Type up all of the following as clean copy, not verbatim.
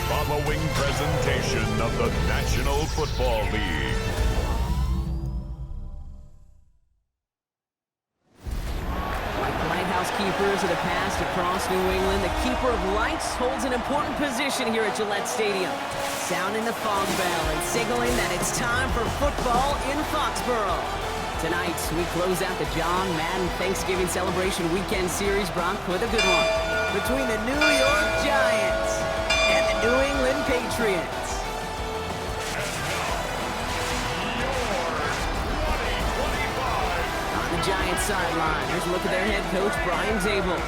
following presentation of the National Football League. Lighthouse keepers of the past across New England, the keeper of lights holds an important position here at Gillette Stadium, sounding the fog bell and signaling that it's time for football in Foxborough. Tonight, we close out the John Madden Thanksgiving Celebration Weekend Series, Brock, with a good one between the New York Giants and the New England Patriots. On the Giants sideline, here's a look at their head coach, Brian Zabel.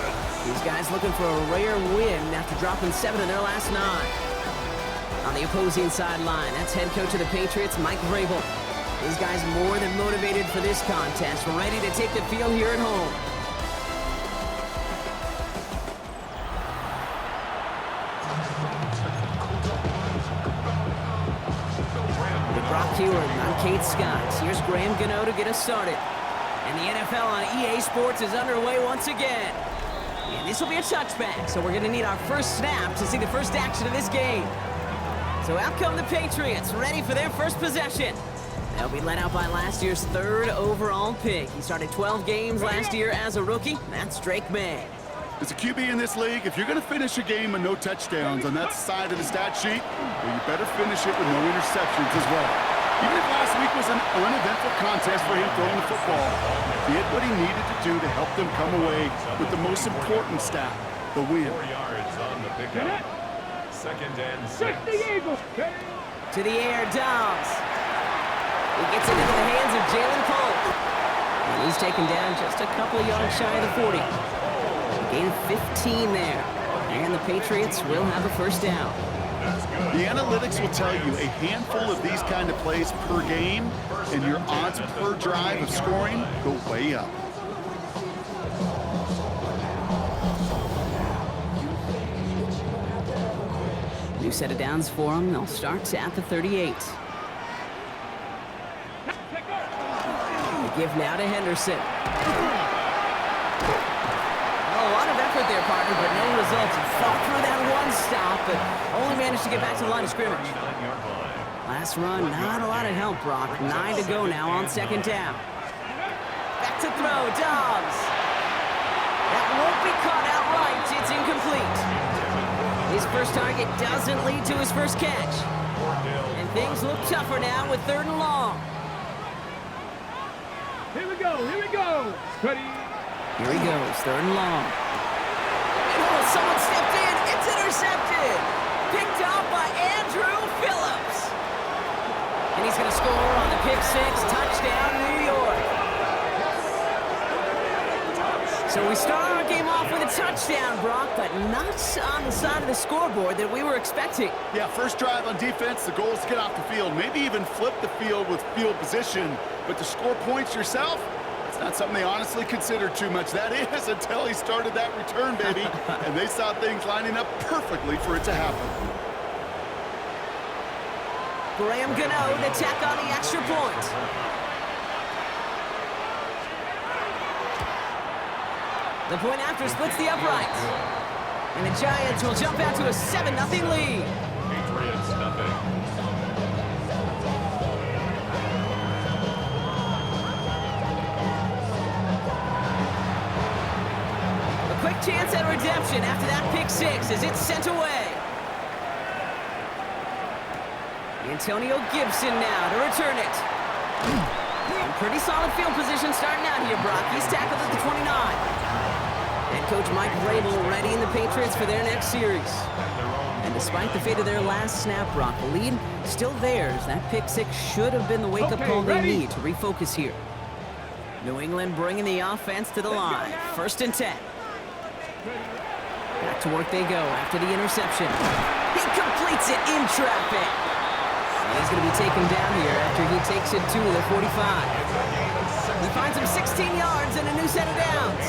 These guys looking for a rare win after dropping 7 in their last 9. On the opposing sideline, that's head coach of the Patriots, Mike Vrabel. These guys more than motivated for this contest, ready to take the field here at home. With Brock Hewitt, I'm Kate Scott. Here's Graham Gano to get us started. And the NFL on EA Sports is underway once again. And this will be a touchback, so we're going to need our first snap to see the first action of this game. So out come the Patriots, ready for their first possession. They'll be led out by last year's 3rd overall pick. He started 12 games last year as a rookie. That's Drake May. As a QB in this league, if you're going to finish a game with no touchdowns on that side of the stat sheet, well, you better finish it with no interceptions as well. Even if last week was an uneventful contest for him throwing the football, he did what he needed to do to help them come away with the most important stat, the win. 4 yards on the pickup. 2nd and 6. To the air, Dobbs. He gets it into the hands of Jalen Pope. And he's taken down just a couple of yards shy of the 40. Gain of 15 there. And the Patriots will have a first down. The analytics will tell you a handful of these kind of plays per game, and your odds per drive of scoring go way up. New set of downs for them. They'll start at the 38. Give now to Henderson. A lot of effort there, partner, but no results. He fought through that one stop, but only managed to get back to the line of scrimmage. Last run, not a lot of help, Brock. 9 to go now on 2nd down. Back to throw, Dobbs. That won't be caught outright. It's incomplete. His first target doesn't lead to his first catch. And things look tougher now with 3rd and long. Here we go, here we go. Ready? Here he goes, 3rd and long. Oh, someone stepped in. It's intercepted. Picked up by Andrew Phillips. And he's going to score on the pick 6. Touchdown, New York. So we start our game off with a touchdown, Brock, but not on the side of the scoreboard that we were expecting. Yeah, first drive on defense, the goal is to get off the field, maybe even flip the field with field position. But to score points yourself, it's not something they honestly considered too much. That is until he started that return, baby. And they saw things lining up perfectly for it to happen. Graham Gano to tack on the extra point. The point after splits the upright. And the Giants will jump out to a 7-0 lead. Patriots nothing. Quick chance at redemption after that pick 6 as it's sent away. Antonio Gibson now to return it. And pretty solid field position starting out here, Brock. He's tackled at the 29. Head coach Mike Vrabel readying the Patriots for their next series. And despite the fate of their last snap, Brock, the lead still theirs. That pick 6 should have been the wake-up call they need to refocus here. New England bringing the offense to the line. 1st and 10. Back to work they go after the interception. He completes it in traffic. And he's going to be taken down here after he takes it to the 45. He finds him 16 yards and a new set of downs.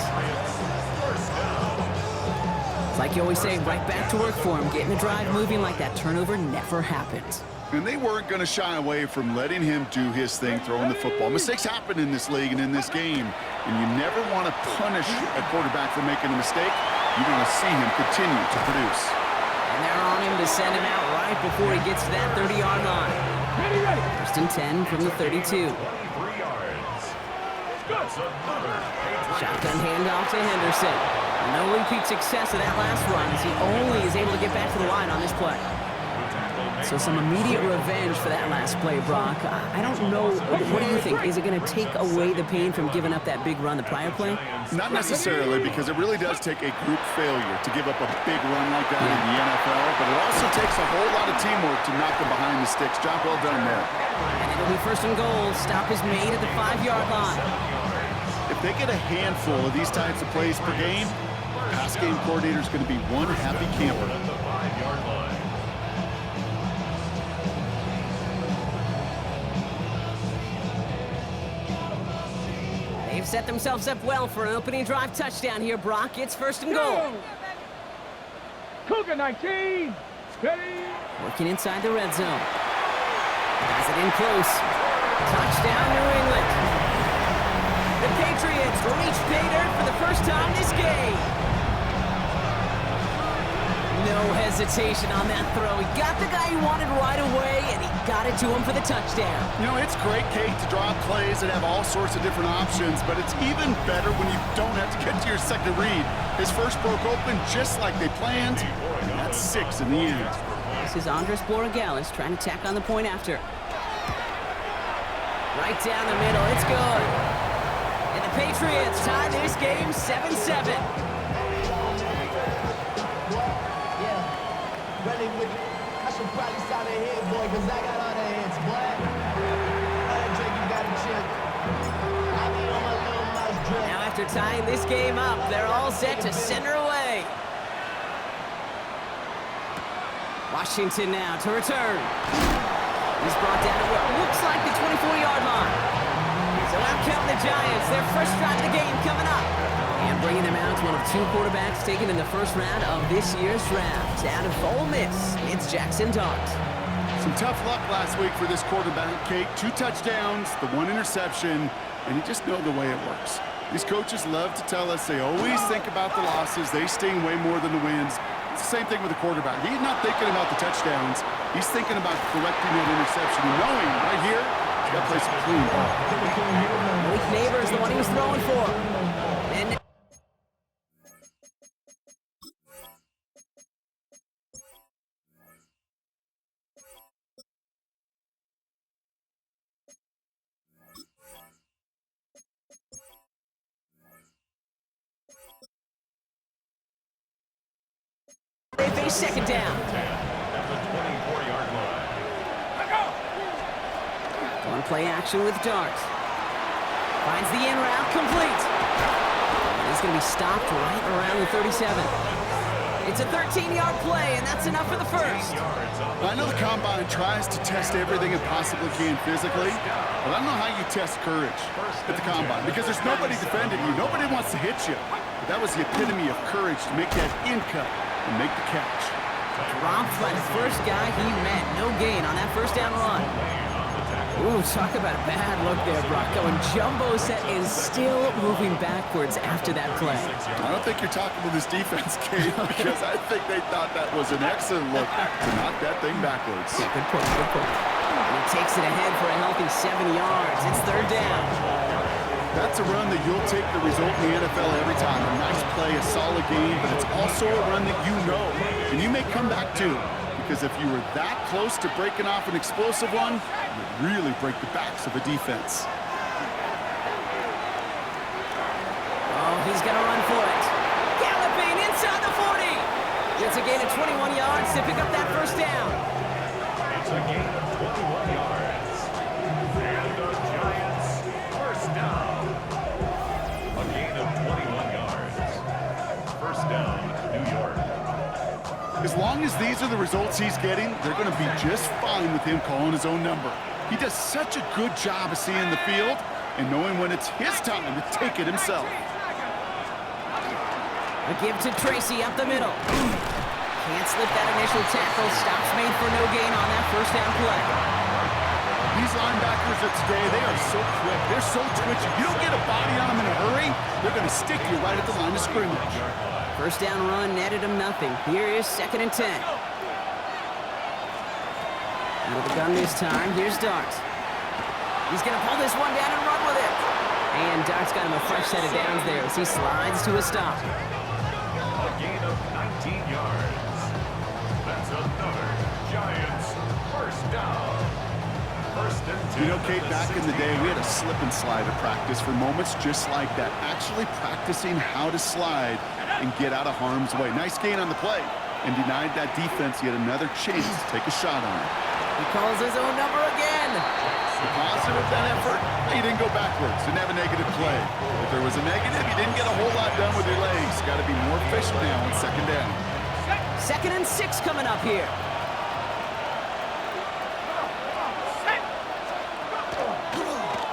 It's like you always say, right back to work for him. Getting the drive moving like that turnover never happened. And they weren't going to shy away from letting him do his thing, throwing the football. Mistakes happen in this league and in this game. And you never want to punish a quarterback for making a mistake. You want to see him continue to produce. And they're on him to send him out right before he gets to that 30-yard line. Ready. First and 10 from the 32. Shotgun handoff to Henderson. No repeat success of that last run as he only is able to get back to the line on this play. So some immediate revenge for that last play, Brock. I don't know. What do you think? Is it going to take away the pain from giving up that big run the prior play? Not necessarily, because it really does take a group failure to give up a big run like that in the NFL, but it also takes a whole lot of teamwork to knock them behind the sticks. Job well done there. And it'll be first and goal. Stop is made at the 5-yard line. If they get a handful of these types of plays per game, pass game coordinator is going to be one happy camper. They've set themselves up well for an opening drive touchdown here, Brock. It's first and goal. Cougar 19. Ready. Working inside the red zone. Has it in close. Touchdown, New England. The Patriots reach pay dirt for the first time this game. No hesitation on that throw. He got the guy he wanted right away, and he got it to him for the touchdown. You know, it's great, Kate, to draw up plays and have all sorts of different options, but it's even better when you don't have to get to your second read. His first broke open just like they planned, and that's 6 in the end. This is Andres Borregales trying to tack on the point after. Right down the middle. It's good. And the Patriots tie this game 7-7. I should probably sign a head, boy, because I got all the heads, boy. Drake, you got a chip. I be on my little mouse drip. Now after tying this game up, they're all set to send her away. Washington now to return. He's brought down to what looks like the 24-yard line. So out counting the Giants, their first drive of the game coming up. And bringing them out, one of 2 quarterbacks taken in the first round of this year's draft. Out of Ole Miss, it's Jackson Dart. Some tough luck last week for this quarterback, Kate. 2 touchdowns, the 1 interception, and you just know the way it works. These coaches love to tell us they always think about the losses. They sting way more than the wins. It's the same thing with the quarterback. He's not thinking about the touchdowns. He's thinking about correcting that interception and knowing right here, he's got to play some clean ball. Malik Neighbors, the one he was throwing for. And they face second down. One play action with Dart. Finds the in route, complete. And he's going to be stopped right around the 37. It's a 13-yard play, and that's enough for the first. I know the Combine tries to test everything it possibly can physically, but I don't know how you test courage at the Combine, because there's nobody defending you. Nobody wants to hit you. But that was the epitome of courage to make that in cut and make the catch. Dropped by the first guy he met. No gain on that first down run. Ooh, talk about a bad look there, Brock. Going jumbo set is still moving backwards after that play. I don't think you're talking with this defense, Kate, because I think they thought that was an excellent look to knock that thing backwards. Yeah, good point, good point. And he takes it ahead for a healthy 7 yards. It's third down. That's a run that you'll take the result in the NFL every time. A nice play, a solid game, but it's also a run that you know, and you may come back to. Because if you were that close to breaking off an explosive one, you'd really break the backs of the defense. Oh, he's going to run for it. Galloping inside the 40. It's a gain of 21 yards to pick up that first down. It's a gain of 21 yards. And the Giants first down. A gain of 21 yards. First down, New York. As long as these are the results he's getting, they're going to be just fine with him calling his own number. He does such a good job of seeing the field and knowing when it's his time to take it himself. A give to Tracy up the middle. Can't slip that initial tackle. Stops made for no gain on that first down play. These linebackers of today, they are so quick. They're so twitchy. You don't get a body on them in a hurry, they're going to stick you right at the line of scrimmage. First down run netted him nothing. Here is second and 10. Out of the gun this time. Here's Dart. He's going to pull this one down and run with it. And Dart's got him a fresh set of downs there as he slides to a stop. A gain of 19 yards. That's another Giants first down. First and 10. You know, Kate, back in the day, we had a slip and slide at practice for moments just like that. Actually practicing how to slide and get out of harm's way. Nice gain on the play. And denied that defense yet another chance to take a shot on it. He calls his own number again. The positive of that effort, he didn't go backwards, didn't have a negative play. If there was a negative, you didn't get a whole lot done with your legs. Got to be more efficient now on second down. 2nd and 6 coming up here.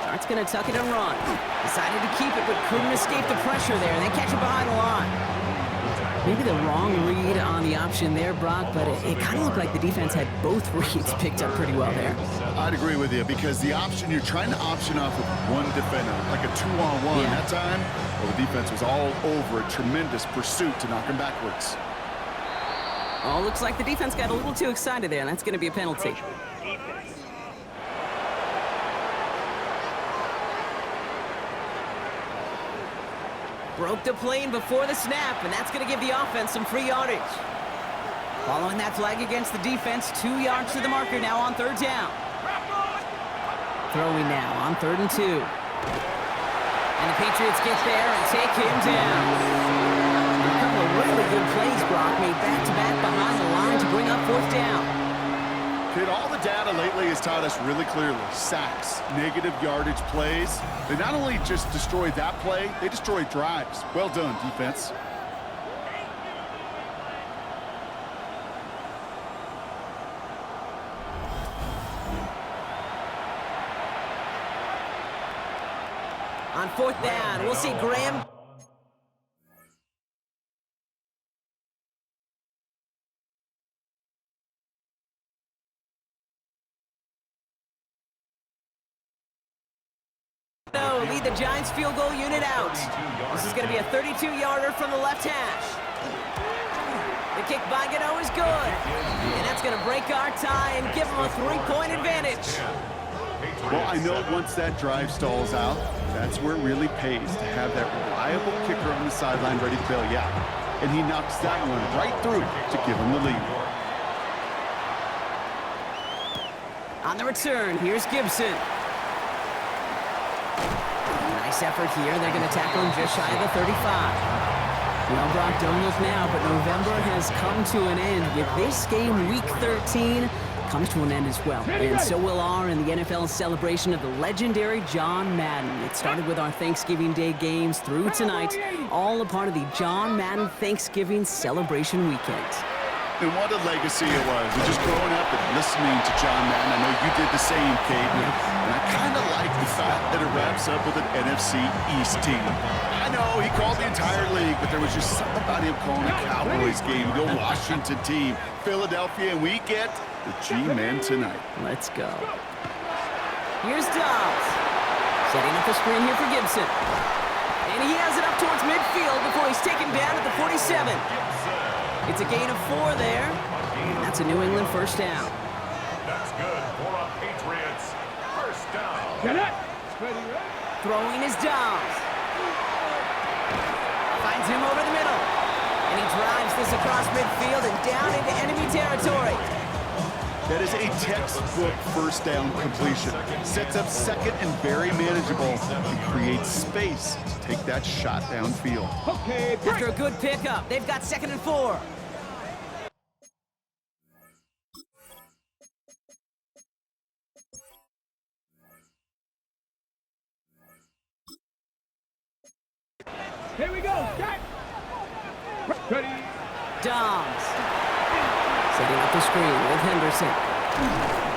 Dart's going to tuck it and run. Decided to keep it, but couldn't escape the pressure there. They catch it behind the line. Maybe the wrong read on the option there, Brock, but it kind of looked like the defense had both reads picked up pretty well there. I'd agree with you because the option, you're trying to option off of one defender, like a 2-on-1. Yeah. That time, well, the defense was all over a tremendous pursuit to knock him backwards. Oh, looks like the defense got a little too excited there, and that's going to be a penalty. Broke the plane before the snap, and that's going to give the offense some free yardage. Following that flag against the defense, 2 yards to the marker now on 3rd down. Throwing now on 3rd and 2. And the Patriots get there and take him down. A couple of really good plays, Brock, made back-to-back behind the line to bring up 4th down. Kid, all the data lately has taught us really clearly, sacks, negative yardage plays, they not only just destroy that play, they destroy drives. Well done, defense. On 4th down, we'll see Graham. Lead the Giants field goal unit out. This is going to be a 32-yarder from the left hash. The kick by Gano is good. And that's going to break our tie and give them a 3-point advantage. Well, I know once that drive stalls out, that's where it really pays to have that reliable kicker on the sideline ready to bail you out. And he knocks that one right through to give him the lead. On the return, here's Gibson. Nice effort here. They're going to tackle him just shy of the 35. Well, Brock, don't look now, but November has come to an end with this game, Week 13, comes to an end as well. And so will our in the NFL celebration of the legendary John Madden. It started with our Thanksgiving Day games through tonight, all a part of the John Madden Thanksgiving celebration weekend. And what a legacy it was. And just growing up and listening to John Madden, I know you did the same, Kate. And I kind of like the fact that it wraps up with an NFC East team. I know he called the entire league, but there was just something about him calling a Cowboys game, the Washington team, Philadelphia, and we get the G-Men tonight. Let's go. Here's Dobbs. Setting up the screen here for Gibson. And he has it up towards midfield before he's taken down at the 47. It's a gain of 4 there. And that's a New England first down. That's good for a Patriots first down. Get it. Ready. Throwing is Dobbs. Finds him over the middle. And he drives this across midfield and down into enemy territory. That is a textbook first down completion. Sets up second and very manageable and creates space to take that shot downfield. Okay. After a good pickup, they've got 2nd and 4. Here we go. Set. Ready. Dobbs. Setting up the screen with Henderson.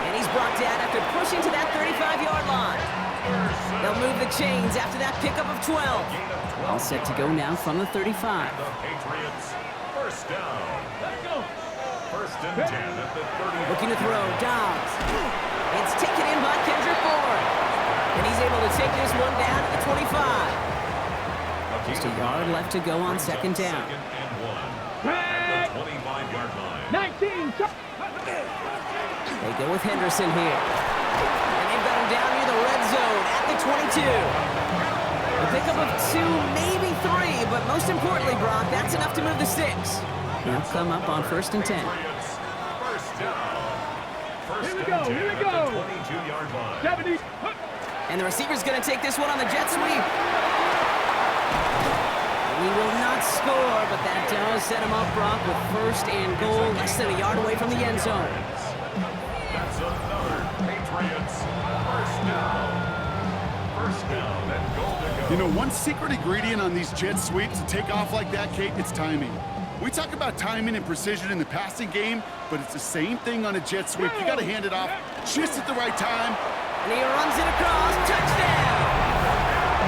And he's brought down after pushing to that 35-yard line. They'll move the chains after that pickup of 12. All set to go now from the 35. The Patriots first down. Let's go. First and 10 at the 30. Looking to throw, Dobbs. It's taken in by Kendrick Ford. And he's able to take this one down to the 25. Just a yard left to go on 2nd down. 2nd and 1 at the 25-yard line. 19. They go with Henderson here. And they've got him down near the red zone at the 22. A pickup of 2, maybe 3, but most importantly, Brock, that's enough to move the sticks. They'll come up on 1st and 10. First down. Here we go, here we go. 22-yard line. 70. And the receiver's going to take this one on the jet sweep. He will not score, but that does set him up, Brock, with 1st and goal, less than a yard away from the end zone. That's another Patriots first down. First down and goal to go. You know, one secret ingredient on these jet sweeps to take off like that, Kate, it's timing. We talk about timing and precision in the passing game, but it's the same thing on a jet sweep. You got to hand it off just at the right time. And he runs it across. Touchdown!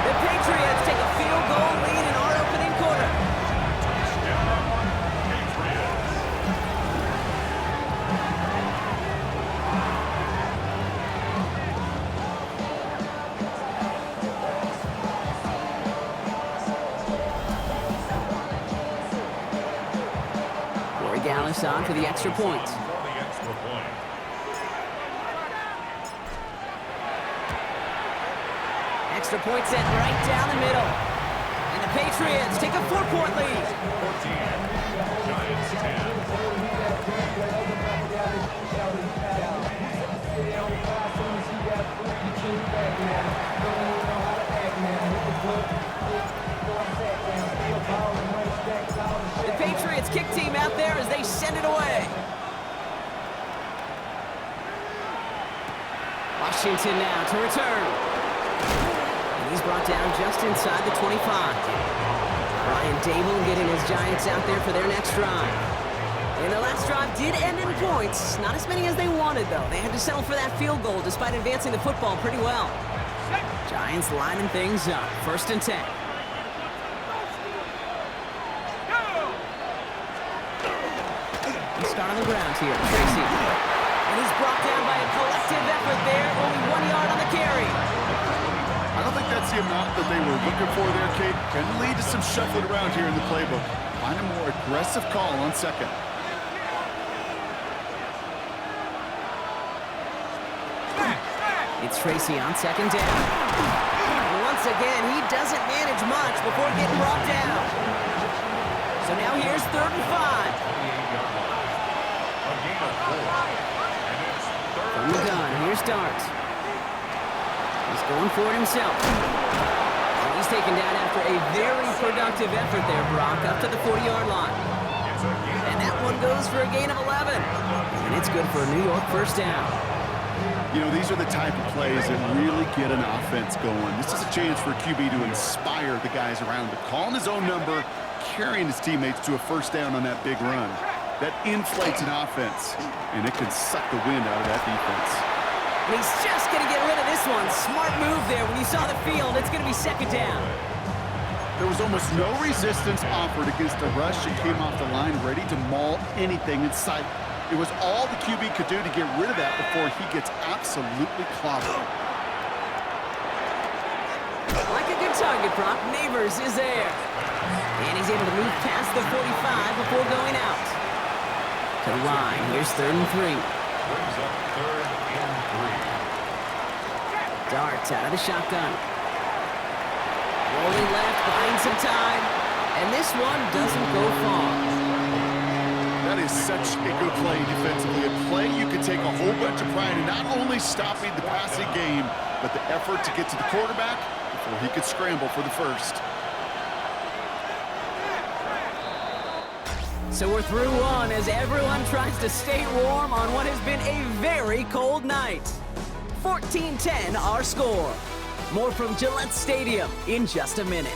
The Patriots take a field goal lead in our opening quarter. Dallas on for the extra point. Extra point set right down the middle. And the Patriots take a 4-point lead. 14. Giants 10. The Patriots kick team out there as they send it away. Washington now to return. And he's brought down just inside the 25. Brian Dable getting his Giants out there for their next drive. And the last drive did end in points. Not as many as they wanted, though. They had to settle for that field goal despite advancing the football pretty well. Giants lining things up. 1st and 10. Start on the ground here. Tracy. And he's brought down by a collective effort there. Only 1 yard on the carry. I don't think that's the amount that they were looking for there, Kate. Can lead to some shuffling around here in the playbook. Find a more aggressive call on 2nd. It's Tracy on 2nd down. And once again, he doesn't manage much before getting brought down. So now here's 3rd and 5. From the gun, here's Dart. He's going for it himself. And he's taken down after a very productive effort there, Brock, up to the 40-yard line. And that one goes for a gain of 11. And it's good for a New York 1st down. You know, these are the type of plays that really get an offense going. This is a chance for a QB to inspire the guys around him, calling his own number, carrying his teammates to a 1st down on that big run. That inflates an offense, and it can suck the wind out of that defense. And he's just going to get rid of this one. Smart move there. When you saw the field, it's going to be 2nd down. There was almost no resistance offered against a rush and came off the line ready to maul anything in sight. It was all the QB could do to get rid of that before he gets absolutely clobbered. Like a good target, Brock. Neighbors is there. And he's able to move past the 45 before going out. To the line. Here's 3rd and 3. Brings up 3rd and 3. Darts out of the shotgun. Rolling left, buying some time. And this one doesn't go far. That is such a good play defensively. A play you could take a whole bunch of pride in not only stopping the passing game, but the effort to get to the quarterback before he could scramble for the 1st. So we're through one as everyone tries to stay warm on what has been a very cold night. 14-10 our score. More from Gillette Stadium in just a minute.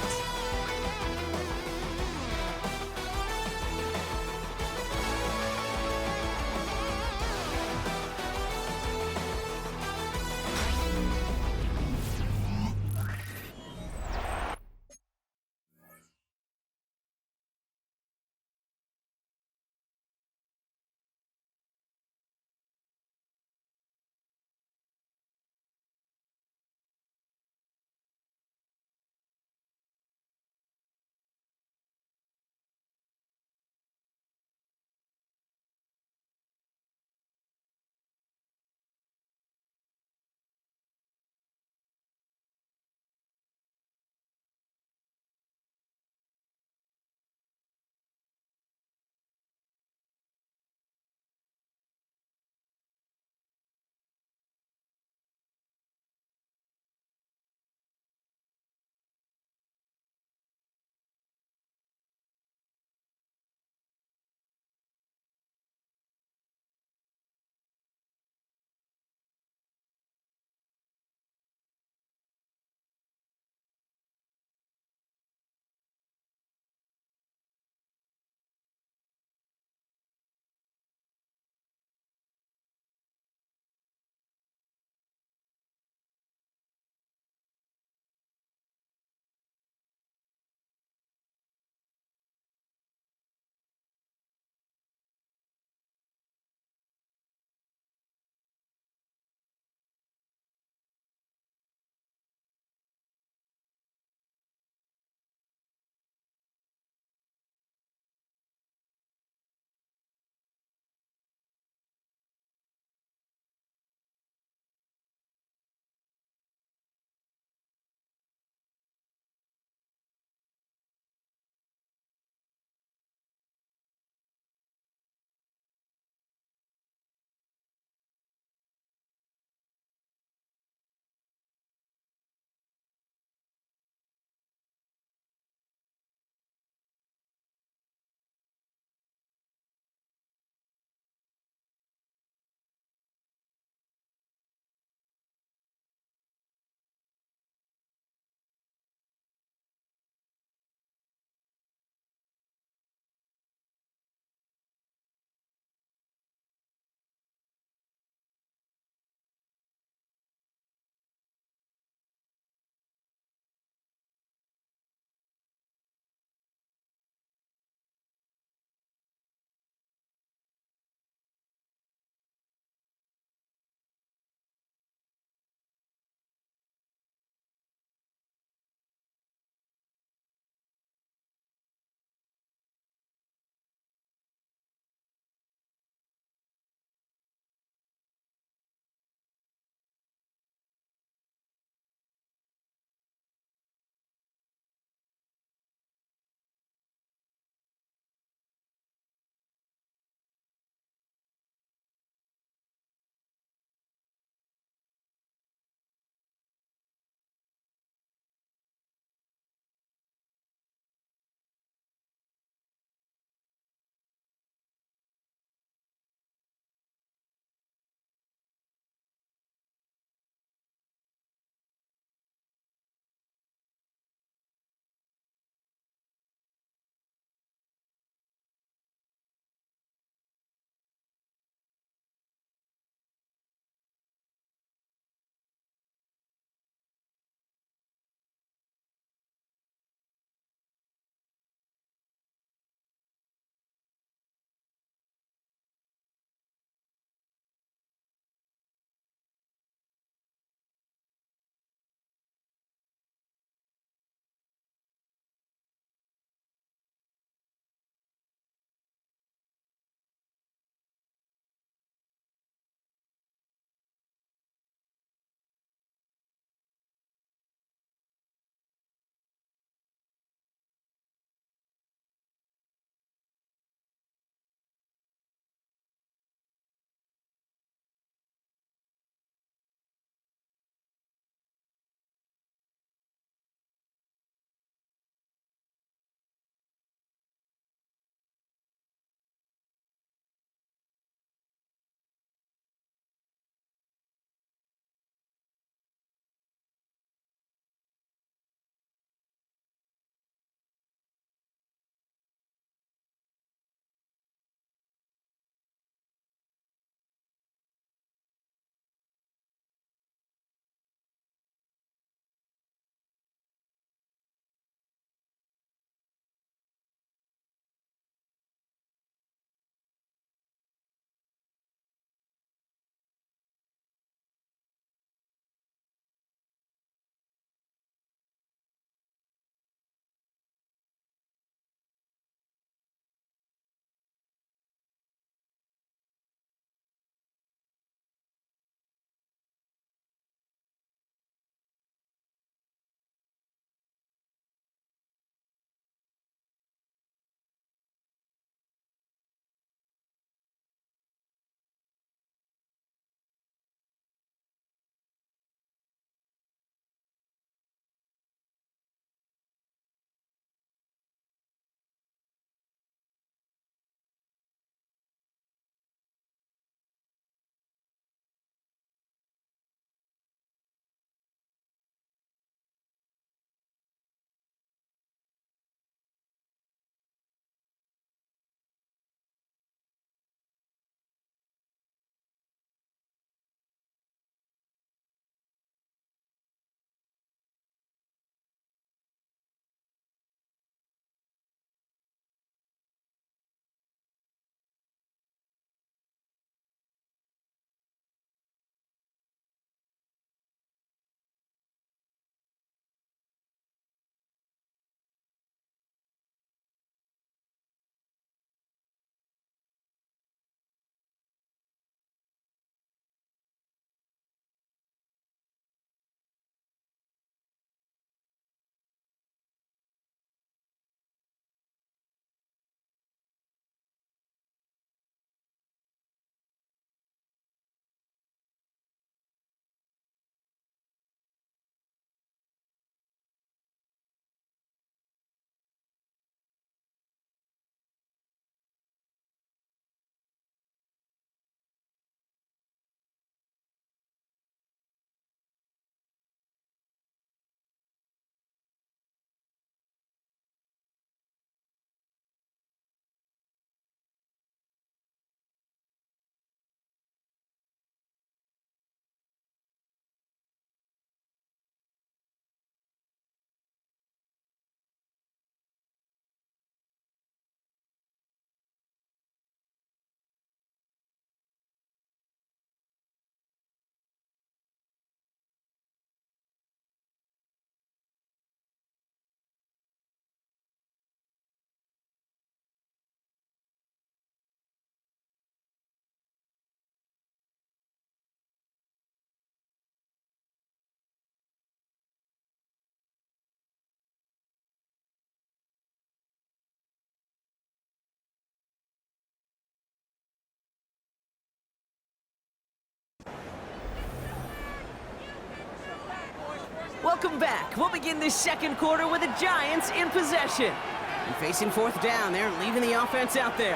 Welcome back. We'll begin this second quarter with the Giants in possession. And facing fourth down, they're leaving the offense out there.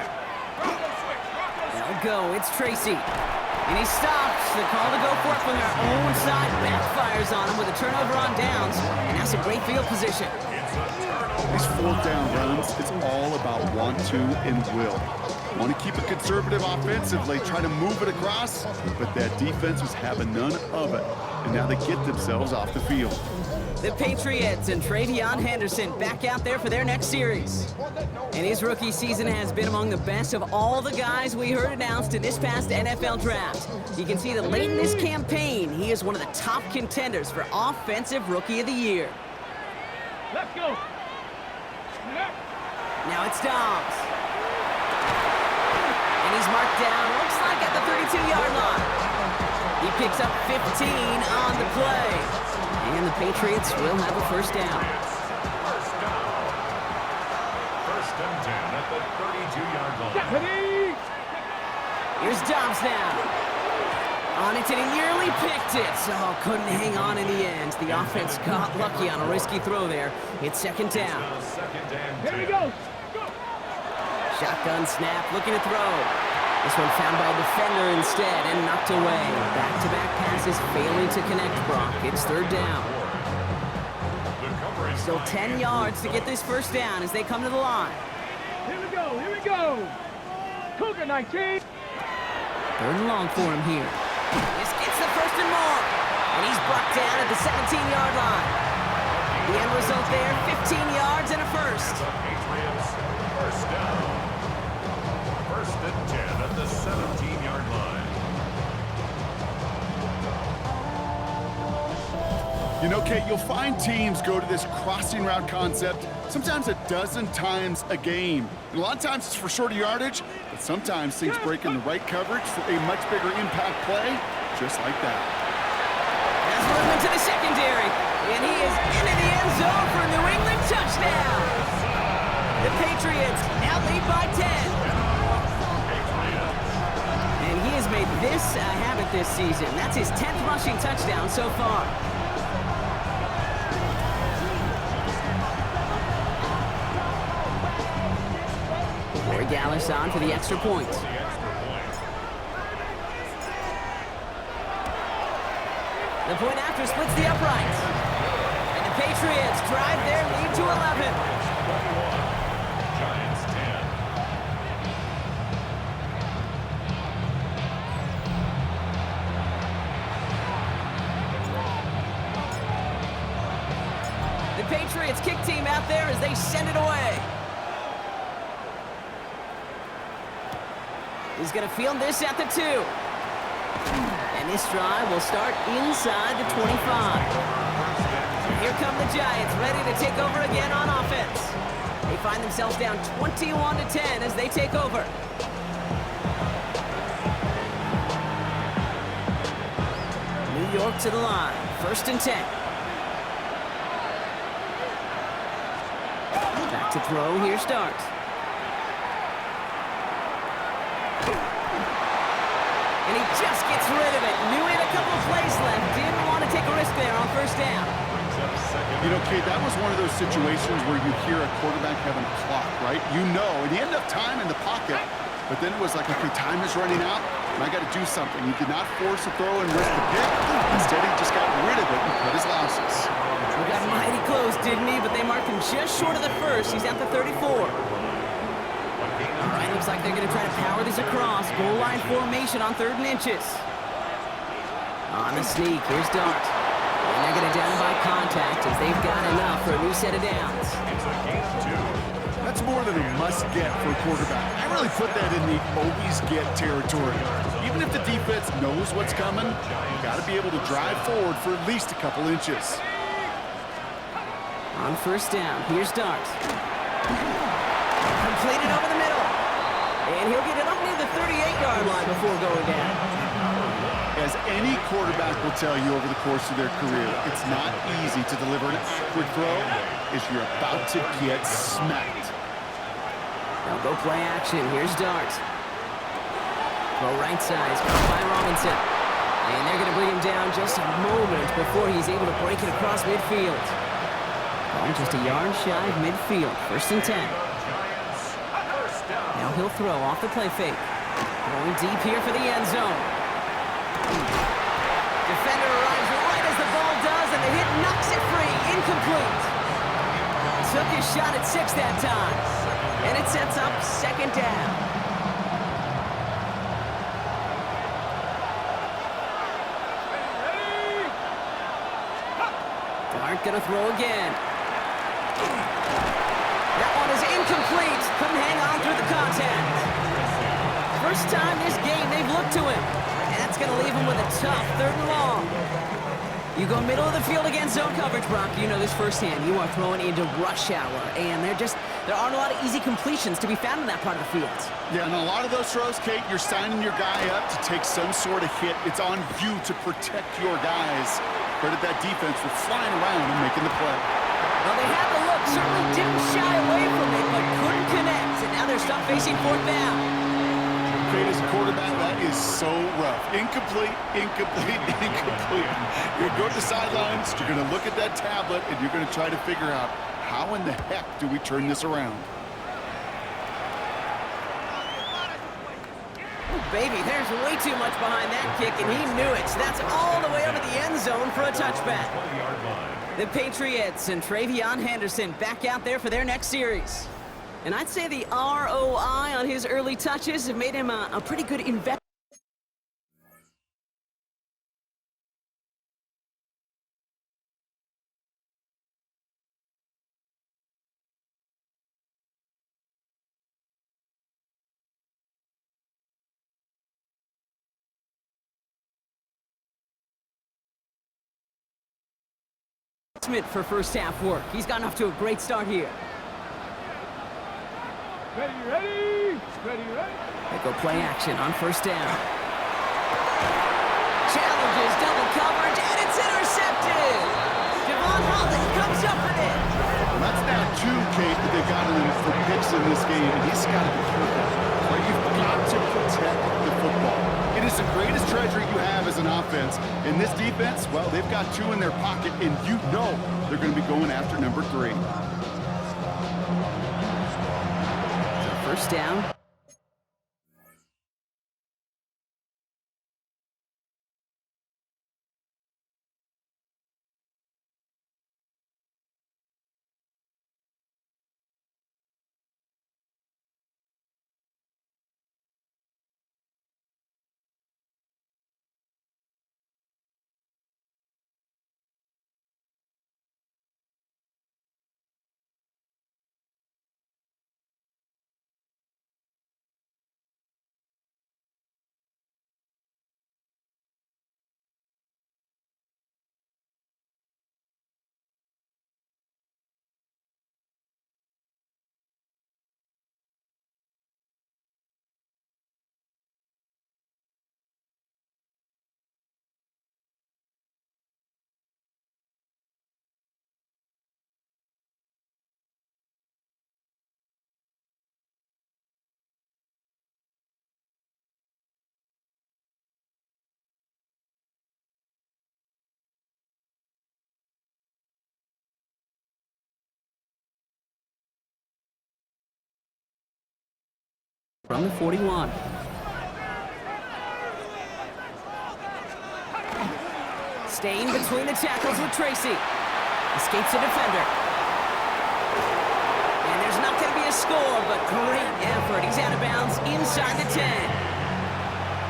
They'll go. It's Tracy. And he stops. The call to go for it from their own side backfires on him with a turnover on downs. And that's a great field position. These fourth down runs, it's all about want to and will. Want to keep it conservative offensively, try to move it across, but that defense was having none of it. And now they get themselves off the field. The Patriots and Travion Henderson back out there for their next series. And his rookie season has been among the best of all the guys we heard announced in this past NFL draft. You can see that late in this campaign, he is one of the top contenders for Offensive Rookie of the Year. Let's go. Now it's Dobbs. And he's marked down, looks like at the 32-yard line. He picks up 15 on the play. And the Patriots will have a first down. First and 10 at the 32-yard line. Here's Dobbs now. On it, and he nearly picked it. Oh, couldn't hang on in the end. The offense got lucky on a risky throw there. It's second down. Here we go. Shotgun snap, looking to throw. This one found by a defender instead and knocked away. Back-to-back passes failing to connect, Brock. It's third down. Still 10 yards to get this first down as they come to the line. Here we go. Here we go. Cougar 19. Third and long for him here. This gets the first and more. And he's brought down at the 17-yard line. The end result there, 15 yards and a first. Patriots, first down. First and 10 at the 17-yard line. You know, Kate, you'll find teams go to this crossing route concept sometimes a dozen times a game. And a lot of times it's for shorter yardage, but sometimes things break in the right coverage for a much bigger impact play, just like that. That's movement to the secondary, and he is into the end zone for a New England touchdown. The Patriots now lead by 10. And he has made this a habit this season. That's his 10th rushing touchdown so far. Corey Dallas on for the extra point. The point after splits the uprights. And the Patriots drive their lead to 11. Giants 10. The Patriots kick team out there as they send it away. He's going to field this at the 2. And this drive will start inside the 25. Here come the Giants, ready to take over again on offense. They find themselves down 21-10 as they take over. New York to the line, first and 10. Back to throw, here starts. And he just gets rid of it. Knew he had a couple of plays left. Didn't want to take a risk there on first down. You know, Kate, that was one of those situations where you hear a quarterback having a clock, right? You know, and he ended up time in the pocket, but then it was like, okay, time is running out, and I got to do something. He did not force a throw and risk the pick. Instead, he just got rid of it and cut his losses. He got mighty close, didn't he? But they marked him just short of the first. He's at the 34. All right, looks like they're going to try to power this across. Goal line formation on 3rd and inches. On the sneak, here's Dart. And they're going to down by contact as they've got enough for a new set of downs. It's a gain of 2. That's more than a must-get for a quarterback. I really put that in the always-get territory. Even if the defense knows what's coming, you got to be able to drive forward for at least a couple inches. On first down, here's Dart. Completed over the middle. And he'll get it up near the 38-yard line before going down. As any quarterback will tell you over the course of their career, it's not easy to deliver an accurate throw as you're about to get smacked. Now go play action. Here's Dart. Throw right side. Caught by Robinson. And they're going to bring him down just a moment before he's able to break it across midfield. Ball just a yard shy of midfield. 1st and 10. Now he'll throw off the play fake. Going deep here for the end zone. Defender arrives right as the ball does, and the hit knocks it free. Incomplete. Took his shot at 6 that time. And it sets up 2nd down. Dart gonna throw again. That one is incomplete. Couldn't hang on through the contact. First time this game they've looked to him. And that's gonna leave him with a tough 3rd and long. You go middle of the field against zone coverage, Brock. You know this firsthand. You are throwing into rush hour, and there aren't a lot of easy completions to be found in that part of the field. Yeah, and a lot of those throws, Kate, you're signing your guy up to take some sort of hit. It's on you to protect your guys. Credit that defense for flying around and making the play. Well, they had the look, certainly didn't shy away from it, but couldn't connect, and now they're stuck facing 4th down. As a quarterback, that is so rough. Incomplete, incomplete, incomplete. You're going to go to the sidelines, you're going to look at that tablet, and you're going to try to figure out how in the heck do we turn this around. Oh, baby, there's way too much behind that kick, and he knew it. That's all the way over the end zone for a touchback. The Patriots and Travion Henderson back out there for their next series. And I'd say the ROI on his early touches have made him a pretty good investment. For first half work. He's gotten off to a great start here. Ready? They go play action on 1st down. Challenges double coverage, and it's intercepted. Devon Holland comes up with it. Well, that's now 2, Kate, that they got him for picks in this game, and he's got to be careful. But you've got to protect the football. It is the greatest treasure you have as an offense. And this defense, well, they've got 2 in their pocket, and you know they're going to be going after number 3. 1st down. From the 41. Staying between the tackles with Tracy. Escapes the defender. And there's not going to be a score, but great effort. He's out of bounds inside the 10.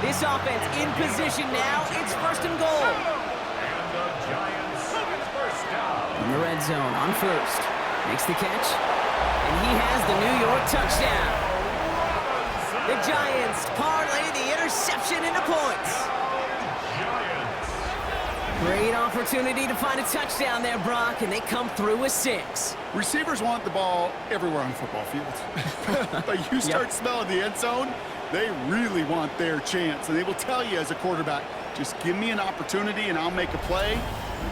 This offense in position now. It's 1st and goal. And the Giants first down. In the red zone on 1st. Makes the catch. And he has the New York touchdown. The Giants parlay the interception into points. Great opportunity to find a touchdown there, Brock, and they come through with 6. Receivers want the ball everywhere on the football field. But you start smelling the end zone, they really want their chance. And they will tell you as a quarterback, just give me an opportunity and I'll make a play.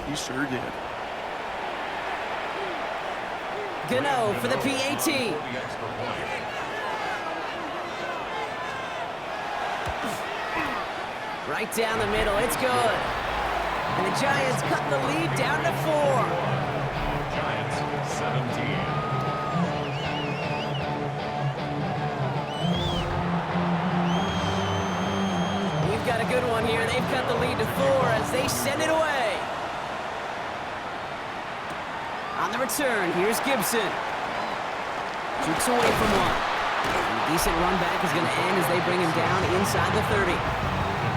He sure did. Gano for the PAT. Right down the middle. It's good. And the Giants cut the lead down to 4. Giants 17. We've got a good one here. They've cut the lead to 4 as they send it away. On the return, here's Gibson. Jukes away from one. And a decent run back is going to end as they bring him down inside the 30.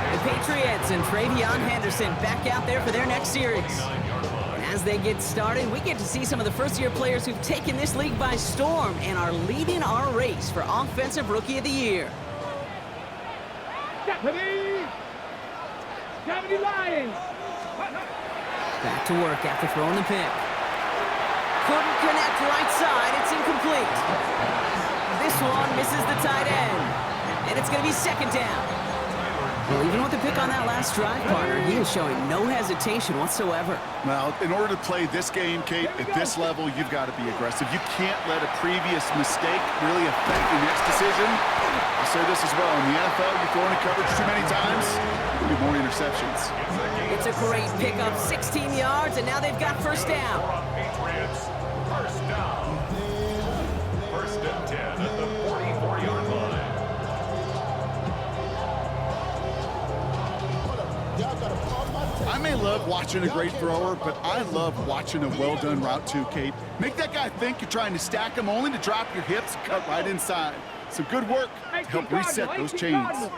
The Patriots and Travion Henderson back out there for their next series. And as they get started, we get to see some of the first-year players who've taken this league by storm and are leading our race for Offensive Rookie of the Year. Deputy! Deputy Lions! Back to work after throwing the pick. Couldn't connect right side. It's incomplete. This one misses the tight end. And it's going to be second down. Well, even with the pick on that last drive, partner, he is showing no hesitation whatsoever. Well, in order to play this game, Kate, at this level, you've got to be aggressive. You can't let a previous mistake really affect your next decision. I'll say this as well. In the NFL, you throw into coverage too many times, there'll be more interceptions. It's a great pickup, 16 yards, and now they've got first down. Patriots, first down. First and 10 at the 44-yard line. I may love watching a great thrower, but I love watching a well-done route too, Kate. Make that guy think you're trying to stack him only to drop your hips and cut right inside. Some good work to help reset those chains.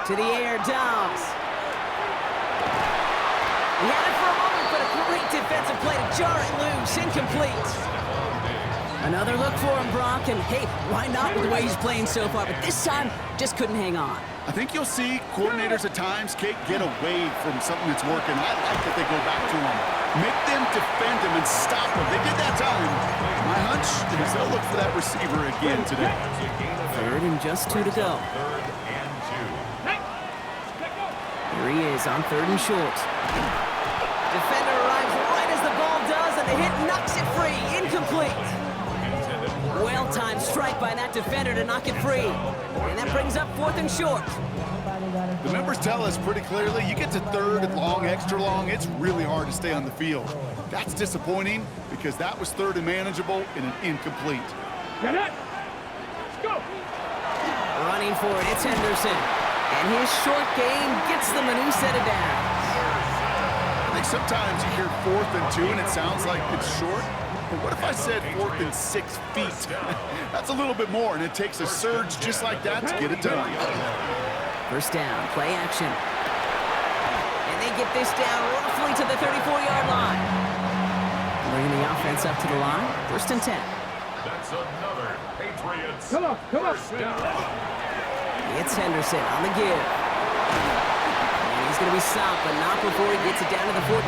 To the air, Dobbs. He had it for a moment, but a great defensive play to jar it loose. Incomplete. Another look for him, Brock, and hey, why not with the way he's playing so far? But this time, just couldn't hang on. I think you'll see coordinators at times, Kate, get away from something that's working. I like that they go back to him. Make them defend him and stop him. They did that time. My hunch is they'll look for that receiver again today. Third and just 2 to go. Third and 2. Here he is on 3rd and short. Defender arrives right as the ball does, and the hit knocks it free. Incomplete. Well-timed strike by that defender to knock it free. And that brings up 4th and short. The numbers tell us pretty clearly, you get to 3rd and long, extra long, it's really hard to stay on the field. That's disappointing because that was 3rd and manageable and an incomplete. Get it! Let's go! Running for it, it's Henderson. And his short game gets them a new set of downs. I think sometimes you hear 4th and 2 and it sounds like it's short. But what if I said 4th and 6 feet? That's a little bit more, and it takes a surge just like that to get it done. First down, play action. And they get this down roughly to the 34-yard line. Bringing the offense up to the line, 1st and 10. That's another Patriots. Come on. First down. It's Henderson on the give. And he's going to be stopped, but not before he gets it down to the 14.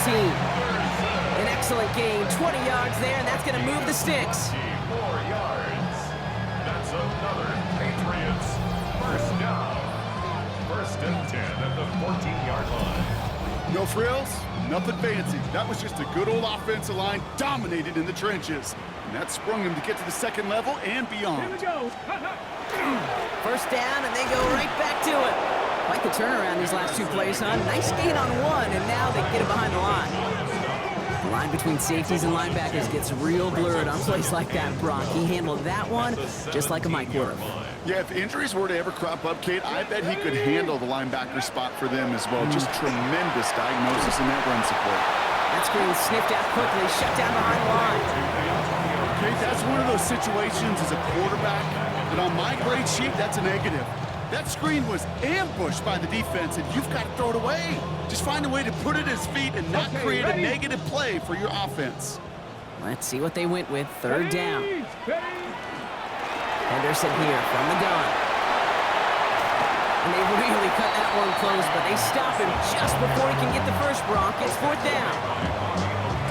An excellent gain, 20 yards there, and that's going to move the sticks. 4 yards. That's another Patriots. First down. First and 10 at the 14-yard line. No frills, nothing fancy. That was just a good old offensive line dominated in the trenches. And that sprung him to get to the second level and beyond. Here we go. First down, and they go right back to it. Quite the turnaround these last 2 plays, huh? Nice gain on one, and now they get it behind the line. The line between safeties and linebackers gets real blurred on plays like that, Brock. He handled that one just like a Mike would have. Yeah, if injuries were to ever crop up, Kate, I bet he could handle the linebacker spot for them as well. Just tremendous diagnosis in that run support. That screen sniffed out quickly, shut down behind the line. Kate, that's one of those situations as a quarterback that on my grade sheet, that's a negative. That screen was ambushed by the defense, and you've got to throw it away. Just find a way to put it at his feet and not create a negative play for your offense. Let's see what they went with. 3rd down. Henderson here from the gun. And they really cut that one close, but they stop him just before he can get the first, Brock. It's 4th down.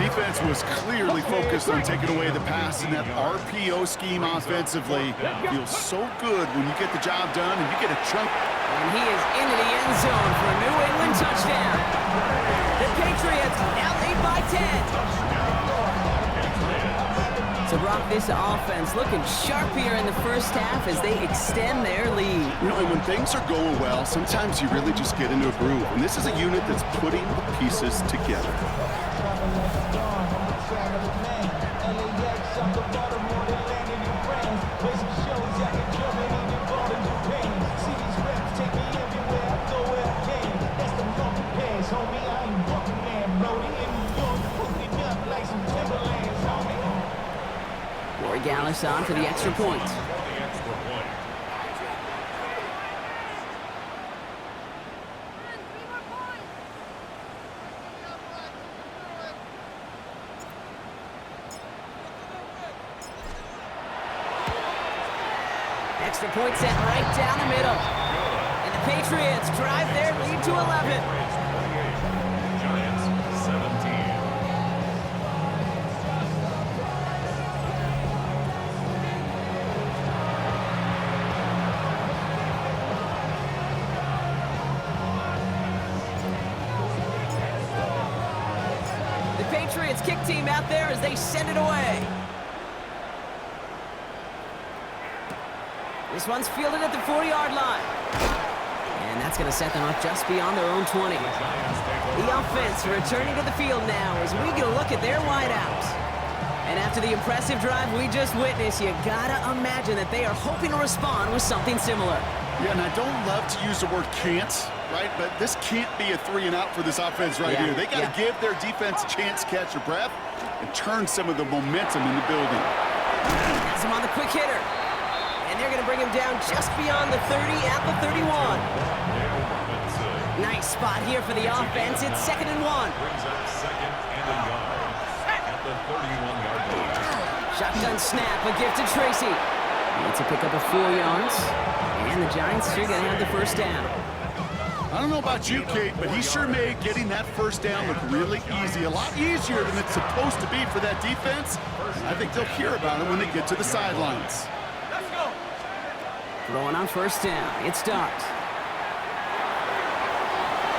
Defense was clearly focused on taking away the pass, and that RPO scheme offensively feels so good when you get the job done and you get a chunk. And he is into the end zone for a New England touchdown. The Patriots now lead by 10. So, Brock, this offense looking sharp here in the first half as they extend their lead. You know, and when things are going well, sometimes you really just get into a groove. And this is a unit that's putting the pieces together. Gallus on for the extra point. Extra point set right down the middle. And the Patriots drive their lead to 11. Giants 17. Patriots kick team out there as they send it away. This one's fielded at the 40-yard line. And that's going to set them up just beyond their own 20. The offense returning to the field now as we get a look at their wideouts. And after the impressive drive we just witnessed, you gotta imagine that they are hoping to respond with something similar. Yeah, and I don't love to use the word can't, right? But this can't be a 3-and-out for this offense right here. They got to give their defense a chance to catch their breath and turn some of the momentum in the building. Has him on the quick hitter. And they're going to bring him down just beyond the 30 at the 31. Nice spot here for the offense. It's 2nd and 1. Brings up 2nd and a yard at the 31-yard line. Shotgun snap, a gift to Tracy. It's a pick up of 4 yards. And the Giants sure going to have the first down. I don't know about you, Kate, but he sure made getting that first down look really easy. A lot easier than it's supposed to be for that defense. I think they'll hear about it when they get to the sidelines. Throwing on first down. It starts.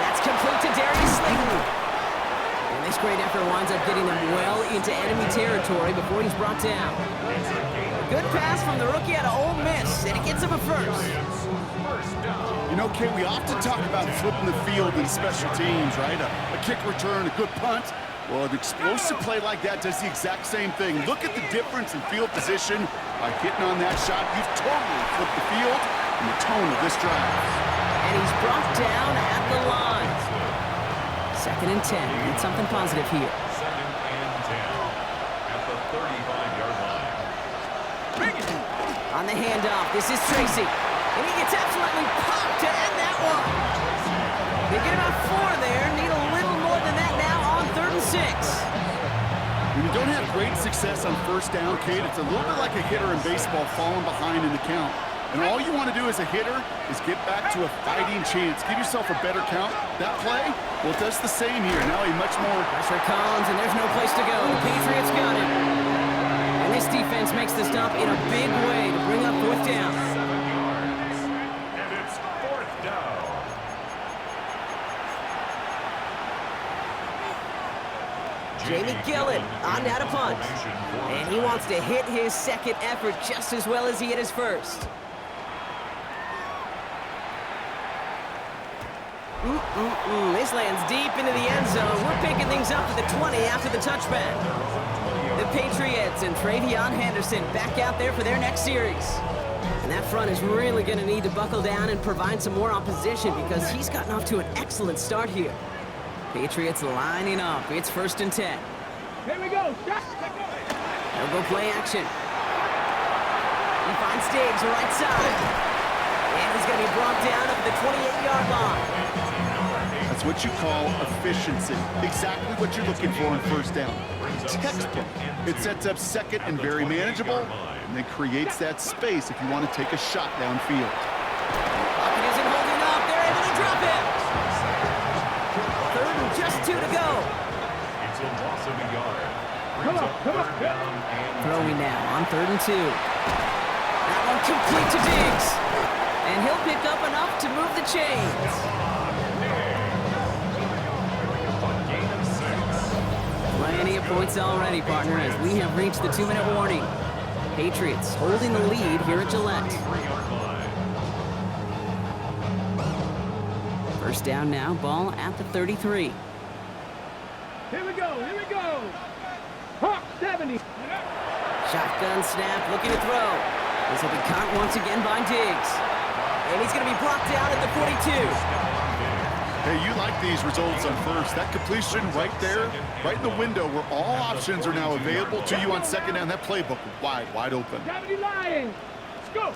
That's complete to Darius Slayton. And this great effort winds up getting them well into enemy territory before he's brought down. Good pass from the rookie out of Ole Miss, and it gets him a first. You know, Kate, we often talk about flipping the field in special teams, right? A kick return, a good punt. Well, an explosive play like that does the exact same thing. Look at the difference in field position by getting on that shot. You've totally flipped the field and the tone of this drive. And he's brought down at the line. 2nd and 10. Need something positive here. 2nd and 10 at the 35-yard line. On the handoff, this is Tracy. And he gets absolutely popped to end that one. They get about 4 there. Need a little more than that now on 3rd and 6. When you don't have great success on first down, Kate, it's a little bit like a hitter in baseball falling behind in the count. And all you want to do as a hitter is get back to a fighting chance. Give yourself a better count. That play, well, it does the same here. Now a much more... Pressure Collins, and there's no place to go. The Patriots got it. And this defense makes the stop in a big way to bring up 4th down. 7 yards. And it's 4th down. Jamie Gillett on now to punt. And he wants to hit his second effort just as well as he hit his first. This lands deep into the end zone. We're picking things up to the 20 after the touchback. The Patriots and Travion Henderson back out there for their next series. And that front is really going to need to buckle down and provide some more opposition because he's gotten off to an excellent start here. Patriots lining up. It's 1st and 10. Here we go. They'll go play action. He finds Diggs right side. And he's going to be brought down up at the 28-yard line. That's what you call efficiency. Exactly what you're looking for on first down. Textbook. It sets up 2nd and very manageable, and then creates that space if you want to take a shot downfield. Pocket isn't holding up. They're able to drop it. 3rd and just 2 to go. It's a loss of a yard. Come on. Throwing now on 3rd and 2. That one complete to Diggs. And he'll pick up enough to move the chains. A gain of 6. Playing plenty of points already, partner, as we have reached the 2-minute warning. Patriots holding the lead here at Gillette. 23-yard line. First down now, ball at the 33. Here we go, here we go. Hawk 70. Shotgun snap, looking to throw. This will be caught once again by Diggs. And he's going to be brought down at the 42. Hey, you like these results on first. That completion right there, right in the window where all options are now available to you on second down. That playbook wide open. 70 Lions. Let's go.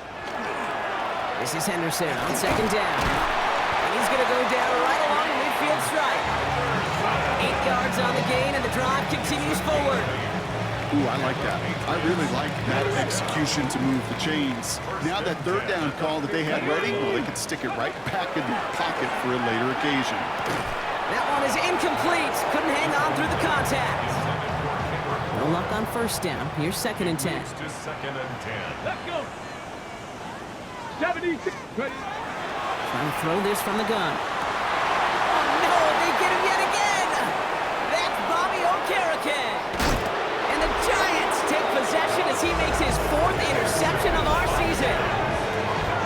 This is Henderson on second down. And he's going to go down right along the midfield stripe. 8 yards on the gain, and the drive continues forward. Ooh, I like that. I really like that execution to move the chains. Now that third down call that they had ready, well, they could stick it right back in the pocket for a later occasion. That one is incomplete. Couldn't hang on through the contact. No luck on first down. Here's second and 10. Moves to second and 10. Let's go. 76. Ready. Trying to throw this from the gun. Oh, no, they get him yet again. That's Bobby Okereke. And the Giants take possession as he makes his 4th interception of our season.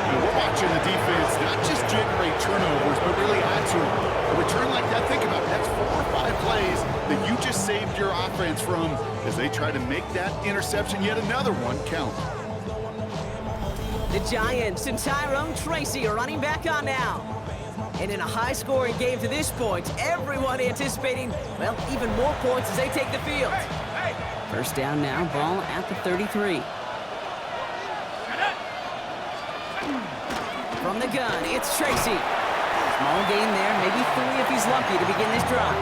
We're watching the defense not just generate turnovers, but really add to it. A return like that, think about it, that's 4 or 5 plays that you just saved your offense from as they try to make that interception, yet another one, count. The Giants and Tyrone Tracy are running back on now. And in a high-scoring game to this point, everyone anticipating, well, even more points as they take the field. First down now, ball at the 33. From the gun, it's Tracy. Small gain there, maybe 3 if he's lucky to begin this drive.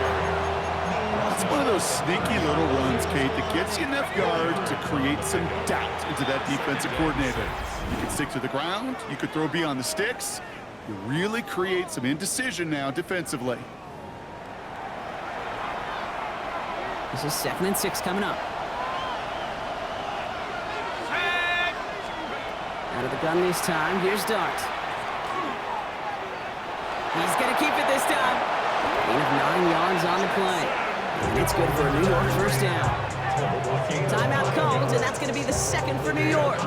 It's one of those sneaky little runs, Kate, that gets you enough yards to create some doubt into that defensive coordinator. You can stick to the ground, you could throw beyond the sticks. You really create some indecision now defensively. This is 2nd and 6 coming up. Out of the gun this time, here's Dart. He's going to keep it this time. Gain of 9 yards on the play. And it's good for a New York first down. Timeout called, and that's going to be the 2nd for New York.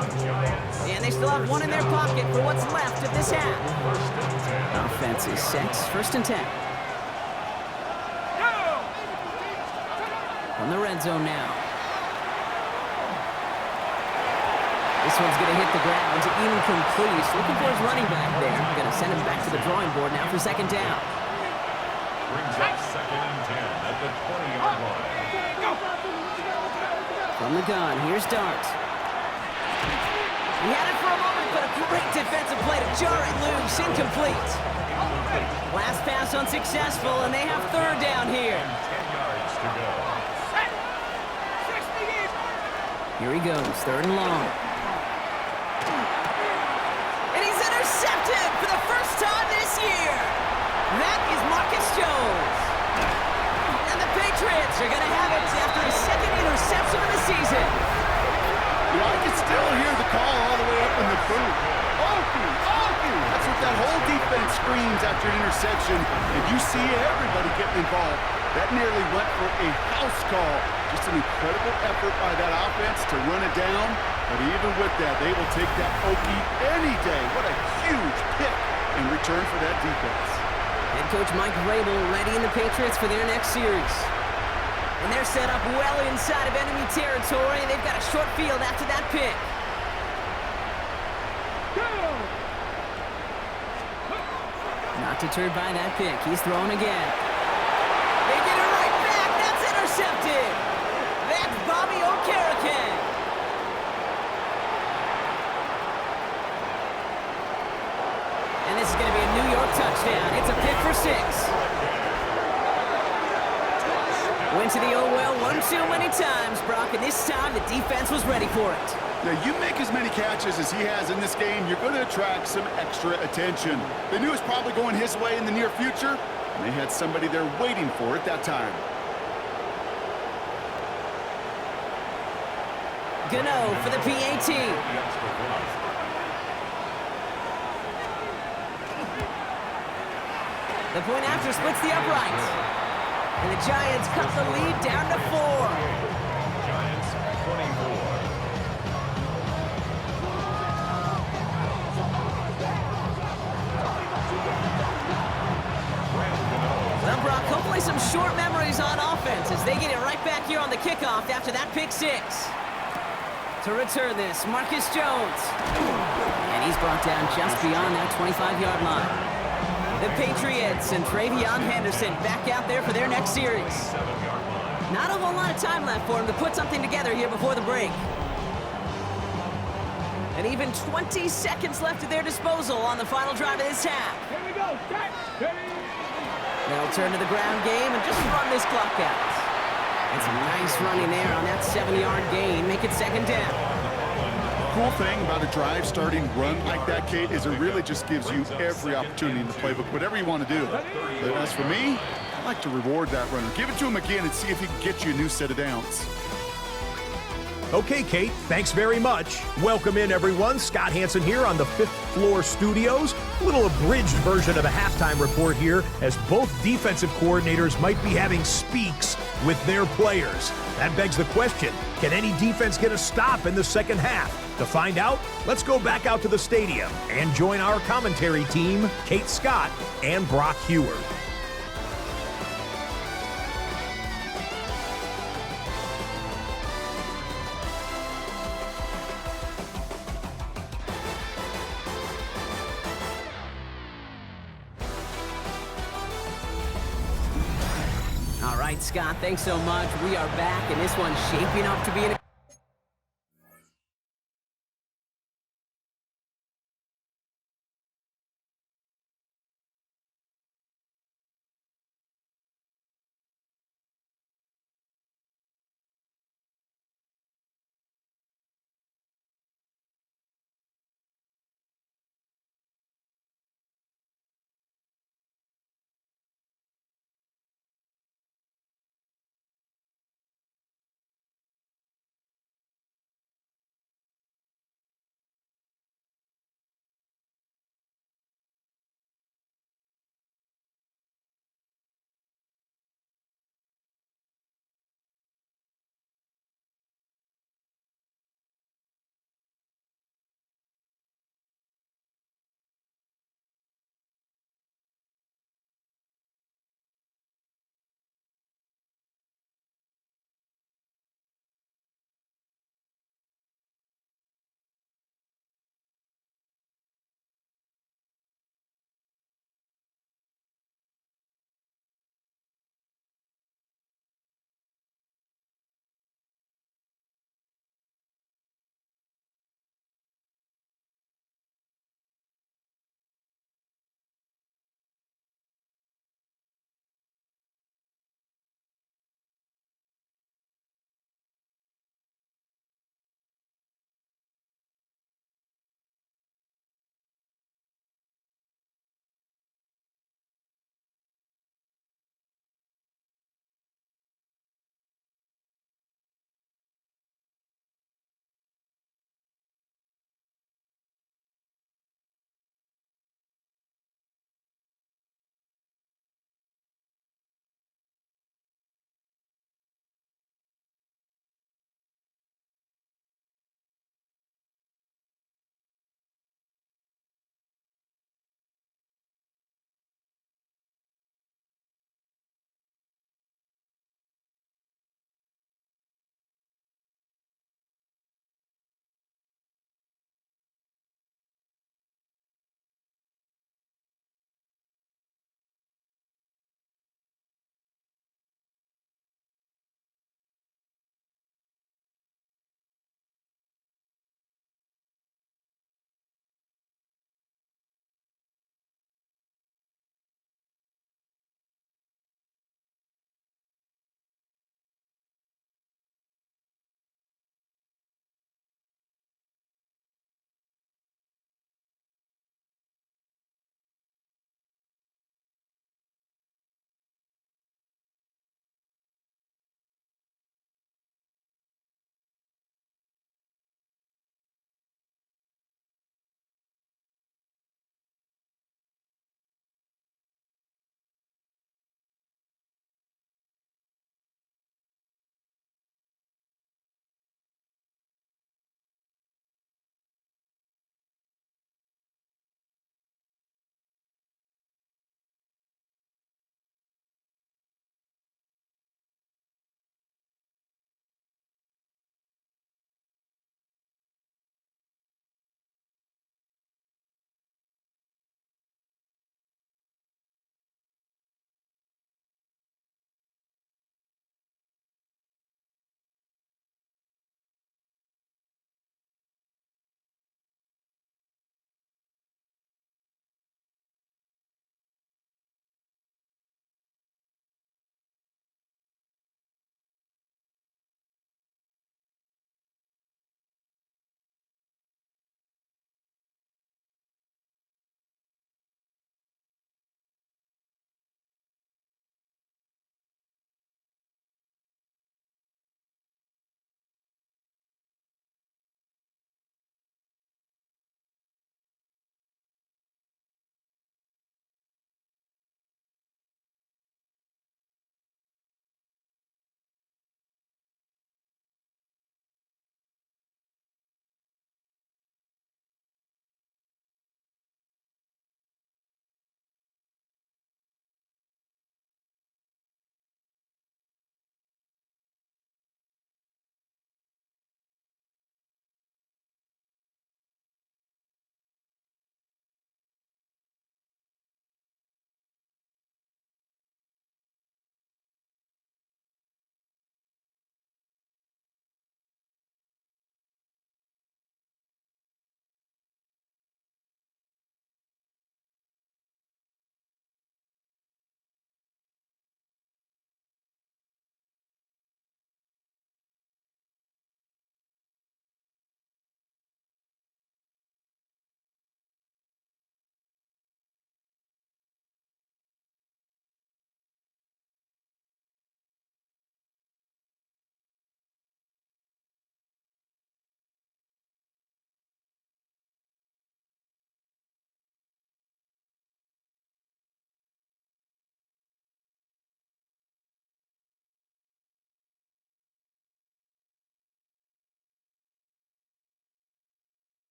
And they still have 1 in their pocket for what's left of this half. Offense is set, 1st and 10. From the red zone now. This one's going to hit the ground, incomplete. He's looking for his running back there. Going to send him back to the drawing board now for second down. Brings up second and 10 at the 20-yard line. From the gun, here's Dart. He had it for a moment, but a great defensive play to jar it loose, incomplete. Last pass unsuccessful, and they have third down here. 10 yards to go. Here he goes, 3rd and long. And he's intercepted for the first time this year. That is Marcus Jones. And the Patriots are going to have it after his 2nd interception of the season. Yeah, I can still hear the call all the way up in the booth. Okie, Okie! That's what that whole defense screams after an interception, and you see everybody getting involved. That nearly went for a house call. Just an incredible effort by that offense to run it down, but even with that, they will take that Okie any day. What a huge pick in return for that defense. Head coach Mike Vrabel readying the Patriots for their next series. And they're set up well inside of enemy territory, and they've got a short field after that pick. Not deterred by that pick. He's throwing again. They get it right back. That's intercepted. That's Bobby Okereke. And this is going to be a New York touchdown. It's a pick for 6. Went to the oh-well one too many times, Brock, and this time the defense was ready for it. Now, you make as many catches as he has in this game, you're going to attract some extra attention. They knew it was probably going his way in the near future, and they had somebody there waiting for it that time. Gano for the PAT. The point after splits the uprights. And the Giants cut the lead down to 4. Giants 24. Well, Brock, hopefully some short memories on offense as they get it right back here on the kickoff after that pick 6. To return this, Marcus Jones. And he's brought down just beyond that 25-yard line. The Patriots and Travion Henderson back out there for their next series. Not a whole lot of time left for him to put something together here before the break. And even 20 seconds left at their disposal on the final drive of this half. Here we go. Start. Ready. They'll turn to the ground game and just run this clock out. And some nice running there on that 7-yard gain. Make it second down. Cool thing about a drive starting run like that, Kate, is it really just gives you every opportunity in the playbook, whatever you want to do. But as for me, I like to reward that runner. Give it to him again and see if he can get you a new set of downs. Okay, Kate, thanks very much. Welcome in, everyone. Scott Hansen here on the 5th floor studios. A little abridged version of a halftime report here, as both defensive coordinators might be having speaks with their players. That begs the question, can any defense get a stop in the second half? To find out, let's go back out to the stadium and join our commentary team, Kate Scott and Brock Heward. All right, Scott, thanks so much. We are back, and this one's shaping up to be an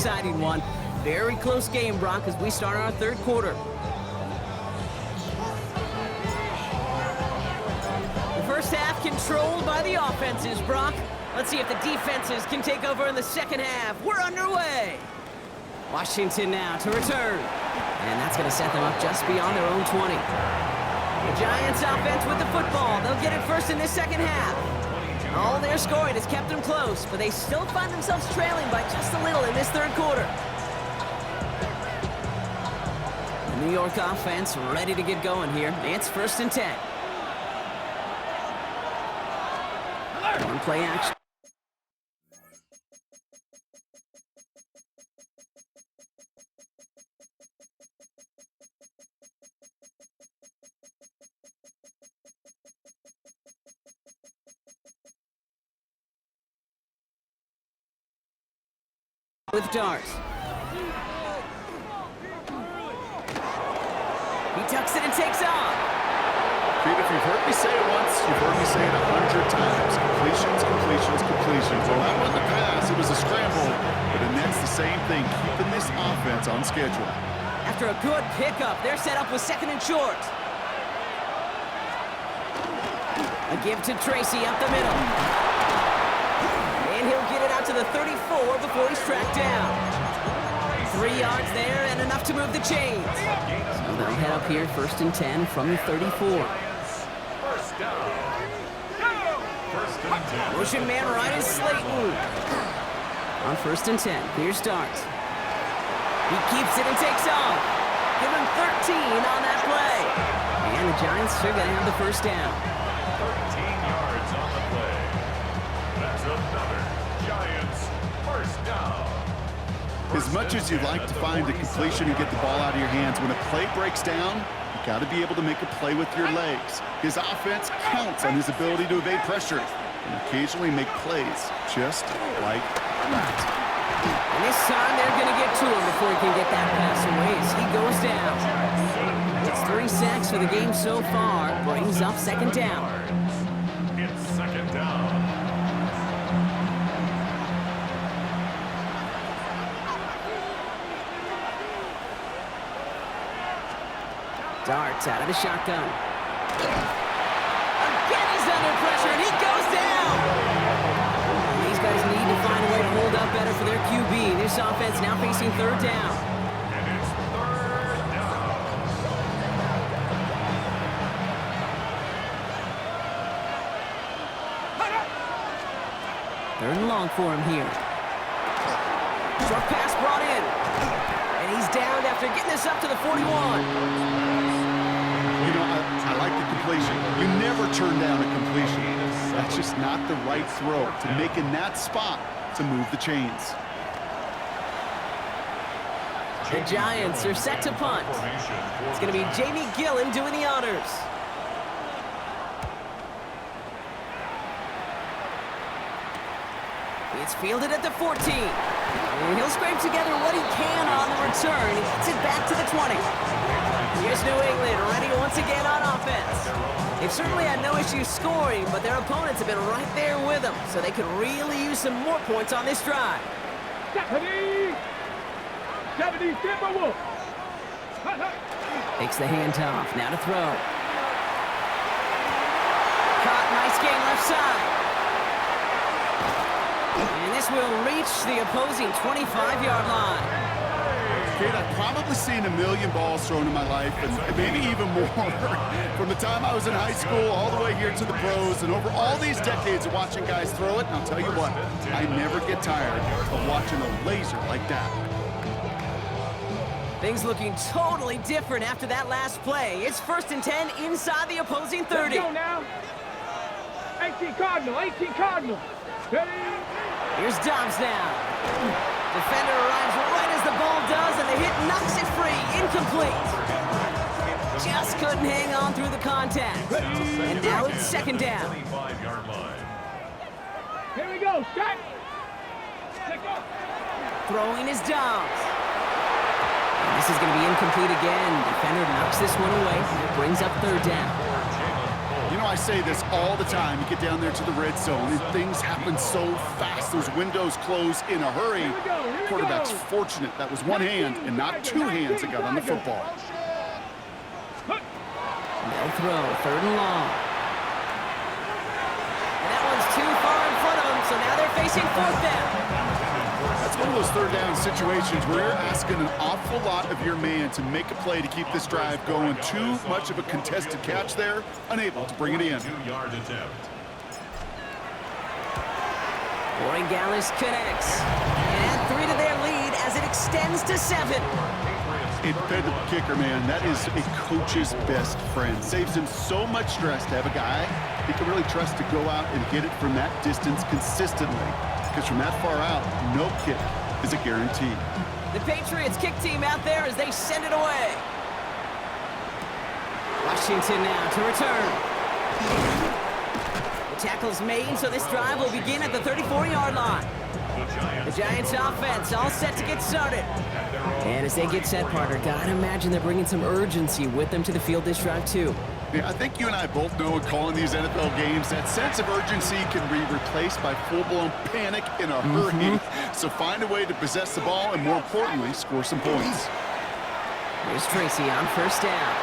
exciting one. Very close game, Brock, as we start our third quarter. The first half controlled by the offenses, Brock. Let's see if the defenses can take over in the second half. We're underway. Washington now to return. And that's going to set them up just beyond their own 20. The Giants offense with the football. They'll get it first in this second half. All their scoring has kept them close, but they still find themselves trailing by just a little in this third quarter. The New York offense ready to get going here. It's 1st and 10. One play action. With darts. He tucks it and takes off. Pete, if you've heard me say it once, you've heard me say it 100 times. Completions, completions, completions. Well, that wasn't a pass, it was a scramble. But the Nets, the same thing, keeping this offense on schedule. After a good pickup, they're set up with 2nd and short. A give to Tracy up the middle. And he'll get it out to the 34 before he's tracked down. 3 yards there and enough to move the chains. So they'll head up here 1st and 10 from the 34. First down. Motion man right is Slayton. On 1st and 10, here's Darts. He keeps it and takes off. Give him 13 on that play. And the Giants are going to have the first down. 13 yards on the play. That's another Giants first down. As much as you'd like to find a completion and get the ball out of your hands, when a play breaks down, you got to be able to make a play with your legs. His offense counts on his ability to evade pressure and occasionally make plays just like that. And this time they're going to get to him before he can get that pass away as he goes down. It's 3 sacks for the game so far. Brings up 2nd down. It's 2nd down. Darts out of the shotgun. Again, he's under pressure, and he goes down. These guys need to find a way to hold up better for their QB. This offense now facing 3rd down. And it's 3rd down. 3rd and long for him here. Short pass brought in. And he's downed after getting this up to the 41. You know, I like the completion. You never turn down a completion. That's just not the right throw to make in that spot to move the chains. The Giants are set to punt. It's going to be Jamie Gillen doing the honors. It's fielded at the 14. And he'll scrape together what he can on the return. He gets it back to the 20. Here's New England ready once again on offense. They've certainly had no issues scoring, but their opponents have been right there with them, so they could really use some more points on this drive. 70 Timberwolves. Takes the handoff, now to throw. Caught, nice game left side. And this will reach the opposing 25-yard line. Kate, I've probably seen a million balls thrown in my life, and maybe even more. From the time I was in high school all the way here to the pros, and over all these decades of watching guys throw it, and I'll tell you what, I never get tired of watching a laser like that. Things looking totally different after that last play. It's 1st and 10 inside the opposing 30. Let's go now. 18 Cardinal, 18 Cardinal. Ready? Here's Dobbs now. Defender arrives right as the ball does, and the hit knocks it free. Incomplete. Just couldn't hang on through the contact. And now it's 2nd down. 25-yard line. Here we go, shot. Throwing is Dobbs. And this is going to be incomplete again. Defender knocks this one away. Brings up 3rd down. You know, I I say this all the time. You get down there to the red zone, and things happen so fast. Those windows close in a hurry. Quarterback's fortunate that was one hand and not two hands that got on the football. They'll throw, 3rd and long. And that one's too far in front of them, so now they're facing 4th down. That's one of those 3rd down situations where you're asking an awful lot of your man to make a play to keep this drive going. Too much of a contested catch there, unable to bring it in. 2-yard attempt. Corey Gallis connects. And add 3 to their lead as it extends to 7. A dependable kicker, man. That is a coach's best friend. Saves him so much stress to have a guy he can really trust to go out and get it from that distance consistently. Because from that far out, no kick is a guarantee. The Patriots kick team out there as they send it away. Washington now to return. The tackle's made, so this drive will begin at the 34-yard line. The Giants offense all set to get started. And as they get set, partner, gotta imagine they're bringing some urgency with them to the field this drive too. Yeah, I think you and I both know in calling these NFL games, that sense of urgency can be replaced by full-blown panic in a hurry. So find a way to possess the ball and, more importantly, score some points. Here's Tracy on 1st down.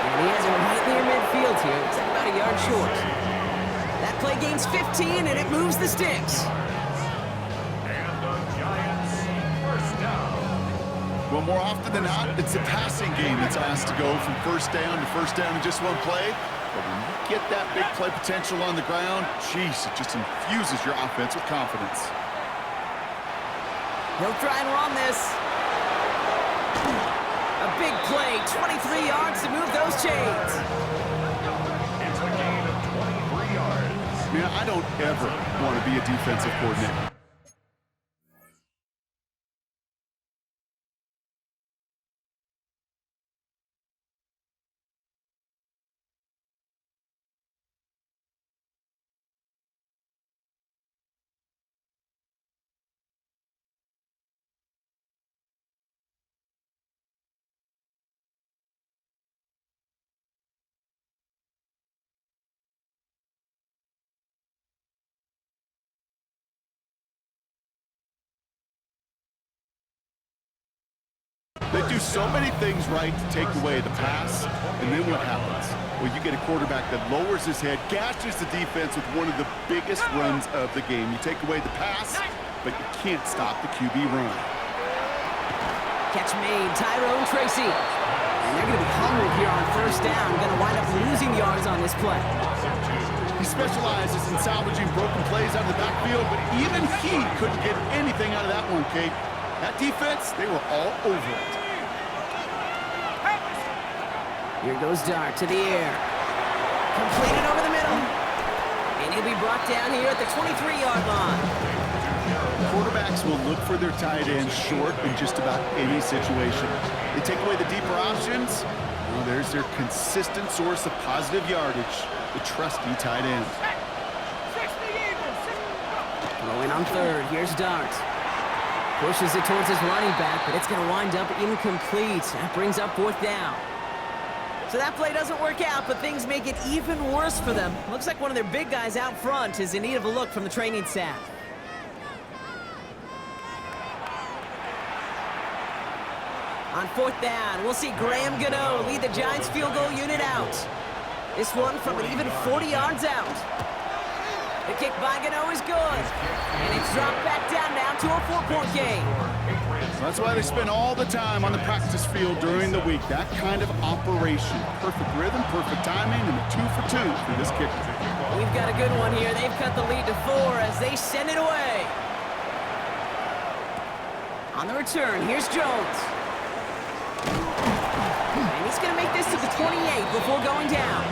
And he has it right near midfield here. It's about a yard short. That play gains 15, and it moves the sticks. And the Giants, 1st down. Well, more often than not, it's a passing game that's asked to go from 1st down to 1st down in just one play. But when you get that big play potential on the ground, geez, it just infuses your offense with confidence. He'll try and run this. A big play, 23 yards to move those chains. It's a gain of 23 yards. Man, I don't ever want to be a defensive coordinator. They do so many things right to take away the pass, and then what happens? Well, you get a quarterback that lowers his head, gashes the defense with one of the biggest runs of the game. You take away the pass, but you can't stop the QB run. Catch made, Tyrone Tracy. And they're going to be hungry here on 1st down. Going to wind up losing yards on this play. He specializes in salvaging broken plays out of the backfield, but even he couldn't get anything out of that one, Kate. That defense, they were all over it. Here goes Dart to the air. Completed over the middle. And he'll be brought down here at the 23-yard line. Quarterbacks will look for their tight end short in just about any situation. They take away the deeper options. Well, there's their consistent source of positive yardage, the trusty tight end. Throwing on 3rd. Here's Dart. Pushes it towards his running back, but it's going to wind up incomplete. That brings up 4th down. So that play doesn't work out, but things make it even worse for them. Looks like one of their big guys out front is in need of a look from the training staff. On 4th down, we'll see Graham Gano lead the Giants field goal unit out. This one from an even 40 yards out. The kick by Gano is good. And it's dropped back down now to a 4-point game. That's why they spend all the time on the practice field during the week. That kind of operation. Perfect rhythm, perfect timing, and a 2 for 2 for this kicker. We've got a good one here. They've cut the lead to 4 as they send it away. On the return, here's Jones. And he's going to make this to the 28 before going down.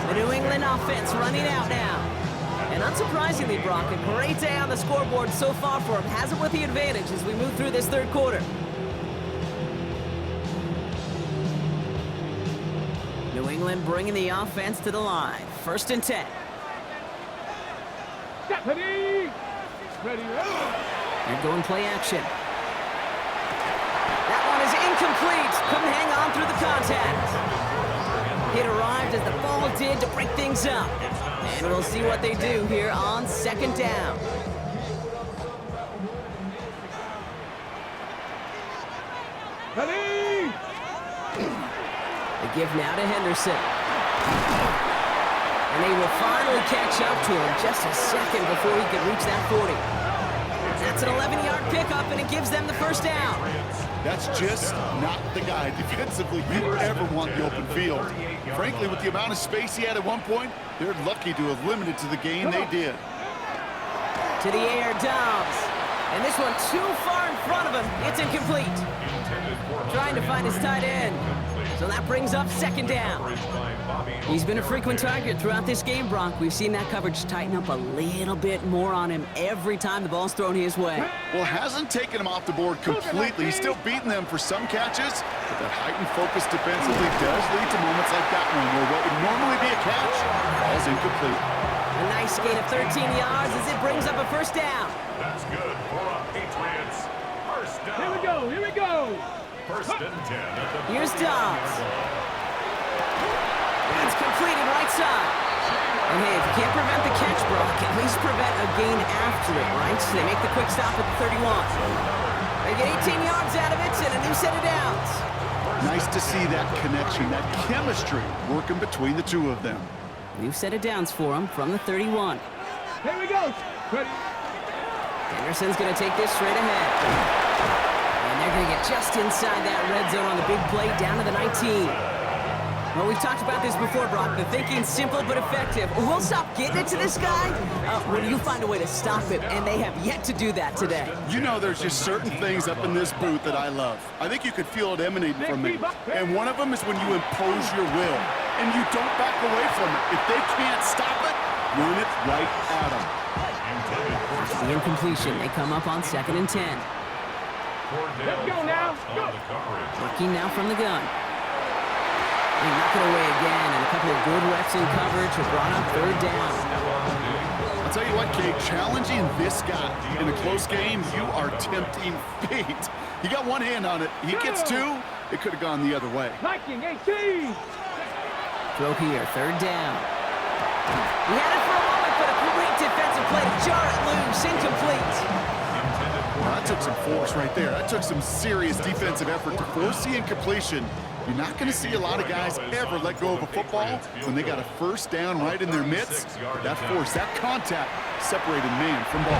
The New England offense running out now. And unsurprisingly, Brock, a great day on the scoreboard so far for him. Has it with the advantage as we move through this 3rd quarter. New England bringing the offense to the line. 1st and 10. Deputy! Ready, They're going play action. That one is incomplete. Couldn't hang on through the contact. Hit arrived as the ball did to break things up. And we'll see what they do here on second down. Ready? The give now to Henderson. And they will finally catch up to him just a second before he could reach that 40. That's an 11-yard pickup, and it gives them the first down. That's just not the guy defensively you ever want the open field. Frankly, with the amount of space he had at one point, they're lucky to have limited to the gain they did. To the air, Dobbs. And this one too far in front of him. It's incomplete. Trying to find his tight end. So that brings up second down. He's been a frequent target throughout this game, Brock. We've seen that coverage tighten up a little bit more on him every time the ball's thrown his way. Well, hasn't taken him off the board completely. He's still beating them for some catches, but that heightened focus defensively does lead to moments like that one where what would normally be a catch falls incomplete. A nice gain of 13 yards as it brings up a first down. That's good for a Patriots. First down. Here we go, here we go. First and 10 at the Here's 40-yard Dobbs. line. It's completed right side. And hey, if you can't prevent the catch, Brock, at least prevent a gain after it, right? So they make the quick stop at the 31. They get 18 yards out of it and a new set of downs. Nice to see that connection, that chemistry working between the two of them. New set of downs for him from the 31. Here we go. Ready? Henderson's going to take this straight ahead. And they're going to get just inside that red zone on the big play down to the 19. Well, we've talked about this before, Brock. The thinking's simple but effective. We'll stop getting it to this guy when you find a way to stop him, and they have yet to do that today. You know, there's just certain things up in this booth that I love. I think you could feel it emanating from me. And one of them is when you impose your will, and you don't back away from it. If they can't stop it, run it right at them. The incompletion. They come up on 2nd and 10. Let's go now. Go. Working now from the gun. They knock it away again, and a couple of good reps in coverage have brought up third down. I'll tell you what, Kate, challenging this guy in a close game, you are tempting fate. He got one hand on it. He gets two, it could have gone the other way. Liking 18. Throw here, third down. He had it for a moment, but a great defensive play to jar it loose, incomplete. Well, that took some force right there. That took some serious defensive effort to force the incompletion. You're not going to see a lot of guys ever let go of a football when they got a first down right in their midst. That force, that contact, separated man from ball.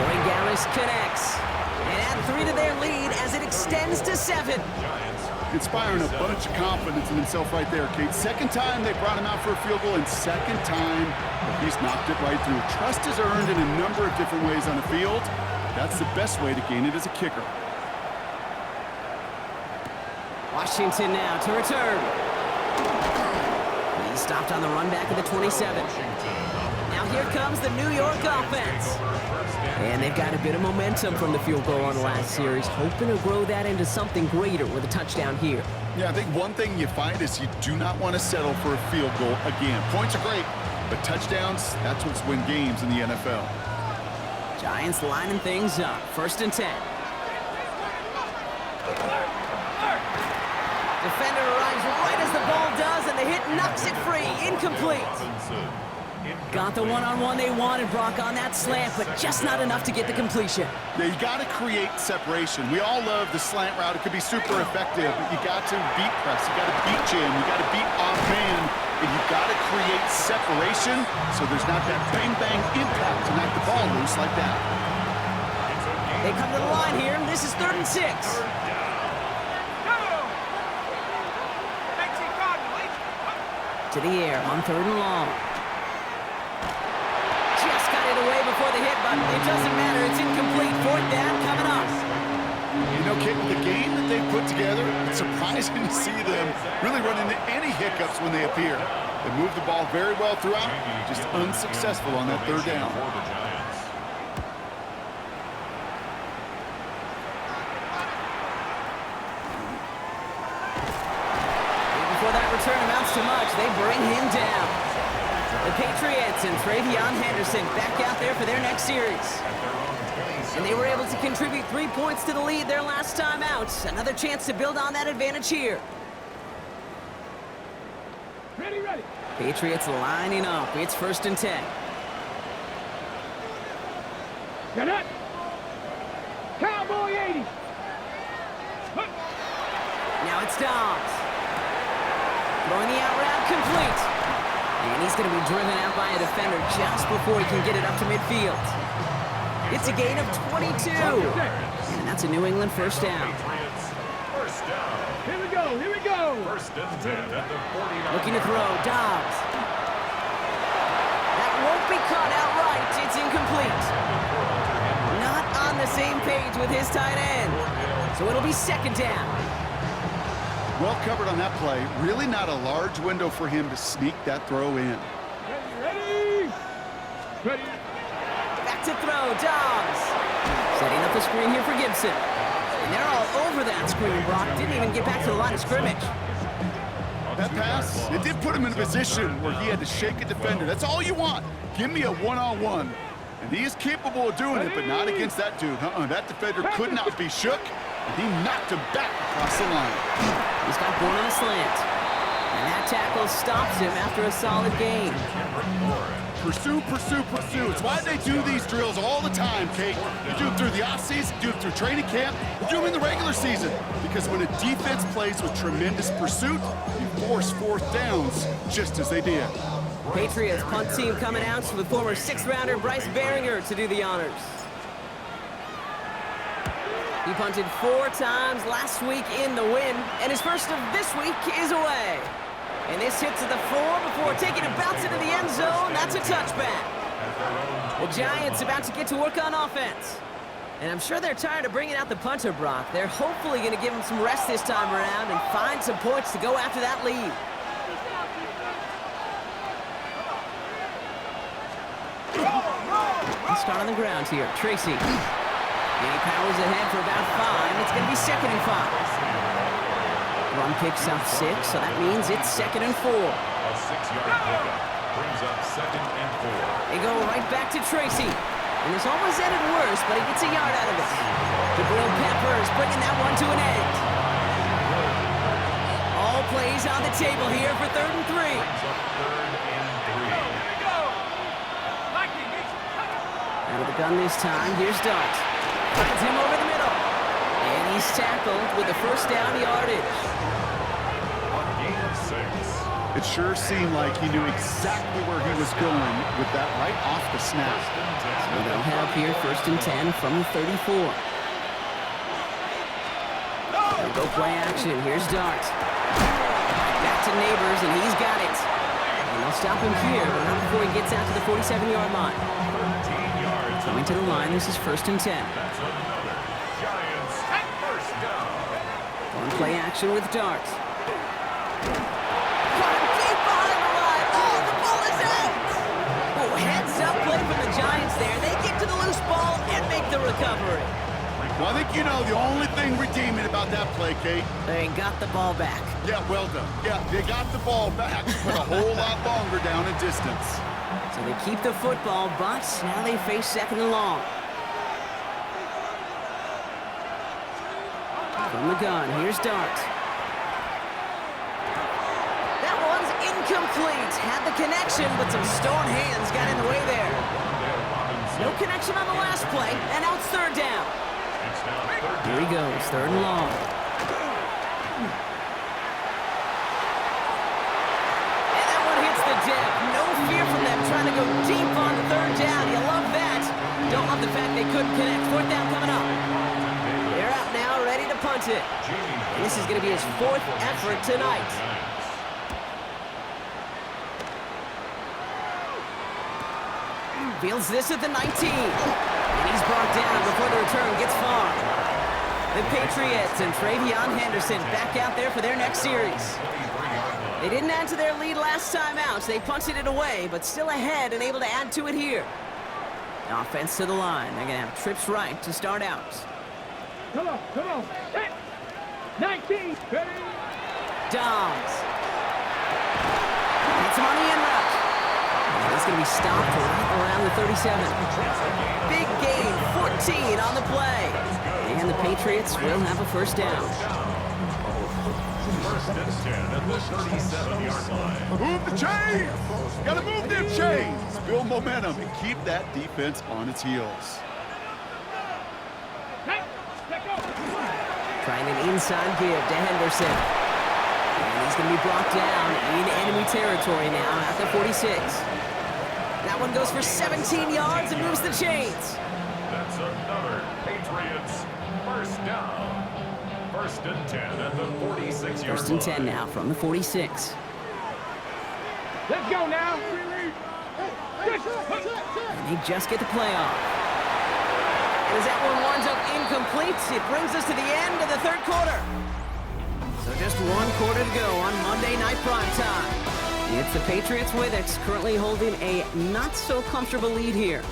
Roy Garris connects. And add 3 to their lead as it extends to 7. Inspiring a bunch of confidence in himself right there, Kate. Second time they brought him out for a field goal, and second time he's knocked it right through. Trust is earned in a number of different ways on the field. That's the best way to gain it as a kicker. Washington now to return. He stopped on the run back of the 27. Now here comes the New York offense. And they've got a bit of momentum from the field goal on the last series, hoping to grow that into something greater with a touchdown here. Yeah, I think one thing you find is you do not want to settle for a field goal again. Points are great, but touchdowns, that's what's win games in the NFL. Giants lining things up. 1st and 10. Defender arrives right as the ball does, and the hit knocks it free. Incomplete. Got the one-on-one they wanted, Brock, on that slant, but just not enough to get the completion. Yeah, you got to create separation. We all love the slant route. It could be super effective, but you got to beat press. You got to beat jam. You got to beat off man, and you got to create separation so there's not that bang-bang impact to knock the ball loose like that. They come to the line here, and this is 3rd and 6. To the air on 3rd and long. Just got it away before the hit, but it doesn't matter. It's incomplete. 4th down coming up. You know, Kate, with the game that they've put together, it's surprising to see them really run into any hiccups when they appear. They move the ball very well throughout, just unsuccessful on that 3rd down. Before that return amounts to much, they bring him down. The Patriots and Travion Henderson back out there for their next series. And they were able to contribute 3 points to the lead their last time out. Another chance to build on that advantage here. Ready, ready. Patriots lining up. It's 1st and 10. Got it. Cowboy 80. Now it's Dobbs. Throwing the out route complete. And he's going to be driven out by a defender just before he can get it up to midfield. It's a gain of 22. And that's a New England 1st down. First down. Here we go, here we go. 1st and 10 at the 49. Looking to throw, Dobbs. That won't be caught outright. It's incomplete. Not on the same page with his tight end. So it'll be 2nd down. Well covered on that play. Really not a large window for him to sneak that throw in. Ready, ready. Back to throw, Dobbs. Setting up the screen here for Gibson. And they're all over that screen, Brock. Didn't even get back to the line of scrimmage. That pass, it did put him in a position where he had to shake a defender. That's all you want. Give me a one-on-one. And he is capable of doing it, but not against that dude. That defender could not be shook, and he knocked him back across the line. He's got one on a slant. And that tackle stops him after a solid gain. Pursue, pursue, pursue. It's why they do these drills all the time, Kate. You do them through the offseason, you do them through training camp, you do them in the regular season. Because when a defense plays with tremendous pursuit, you force 4th downs just as they did. Patriots punt team coming out with former 6th-rounder Bryce Behringer to do the honors. He punted 4 times last week in the win, and his first of this week is away. And this hits at the 4 before taking a bounce into the end zone. That's a touchback. The Giants about to get to work on offense. And I'm sure they're tired of bringing out the punter, Brock. They're hopefully going to give him some rest this time around and find some points to go after that lead. Let's start on the ground here. Tracy. And he powers ahead for about 5. It's going to be 2nd and 5. Run picks up 6, so that means it's 2nd and 4. A 6-yard pickup brings up 2nd and 4. They go right back to Tracy. And this almost ended worse, but he gets a yard out of it. The Grilled Peppers bringing that one to an end. All plays on the table here for 3rd and 3. Brings up 3rd and 3. Out of the gun this time, here's Dart. Finds him over the middle. And he's tackled with the 1st down yardage. A gain of 6. It sure seemed like he knew exactly where he was going with that right off the snap. So they'll have here 1st and 10 from the 34. They'll go play action. Here's Dart. Back to Neighbors, and he's got it. And they'll stop him here, but not before he gets out to the 47-yard line. 13 yards. Coming to the line, this is 1st and 10. That's another. Giants, 1st down. On play action with Dart. Got him deep behind the line. Oh, the ball is out. Oh, heads up play from the Giants there. They get to the loose ball and make the recovery. Well, I think you know the only thing redeeming about that play, Kate. They got the ball back. Yeah, well done. Yeah, they got the ball back, but a whole lot longer down in distance. So they keep the football, but now they face 2nd and long. From the gun, here's Dart. That one's incomplete. Had the connection, but some stone hands got in the way there. No connection on the last play, and now it's 3rd down. It's now 3rd Here he goes, 3rd and long. And that one hits the deck. No fear from them trying to go deep on 3rd down. You love that. Don't love the fact they couldn't connect. 4th down coming up. They're out now, ready to punt it. And this is going to be his 4th effort tonight. Fields this at the 19. And he's brought down before the return gets far. The Patriots and Travion Henderson back out there for their next series. They didn't add to their lead last time out. They punted it away, but still ahead and able to add to it here. Offense to the line. They're going to have trips right to start out. Come on, come on. Set. 19. Ready. Dobbs. Gets him on the end route. And he's going to be stopped right around the 37. Big gain, 14 on the play. And the Patriots will have a 1st down. First and 10 at the 37-yard line. Move the chains! Gotta move them chains! Build momentum and keep that defense on its heels. Trying an inside give to Henderson. And he's going to be brought down in enemy territory now at the 46. That one goes for 17 yards and moves the chains. That's another Patriots first down. First and 10 at the 46-yard line. First and 10 now from the 46. Let's go now. And they just get the play off. And as that one winds up incomplete, it brings us to the end of the third quarter. So just one quarter to go on Monday Night Primetime. It's the Patriots with it, currently holding a not-so-comfortable lead here.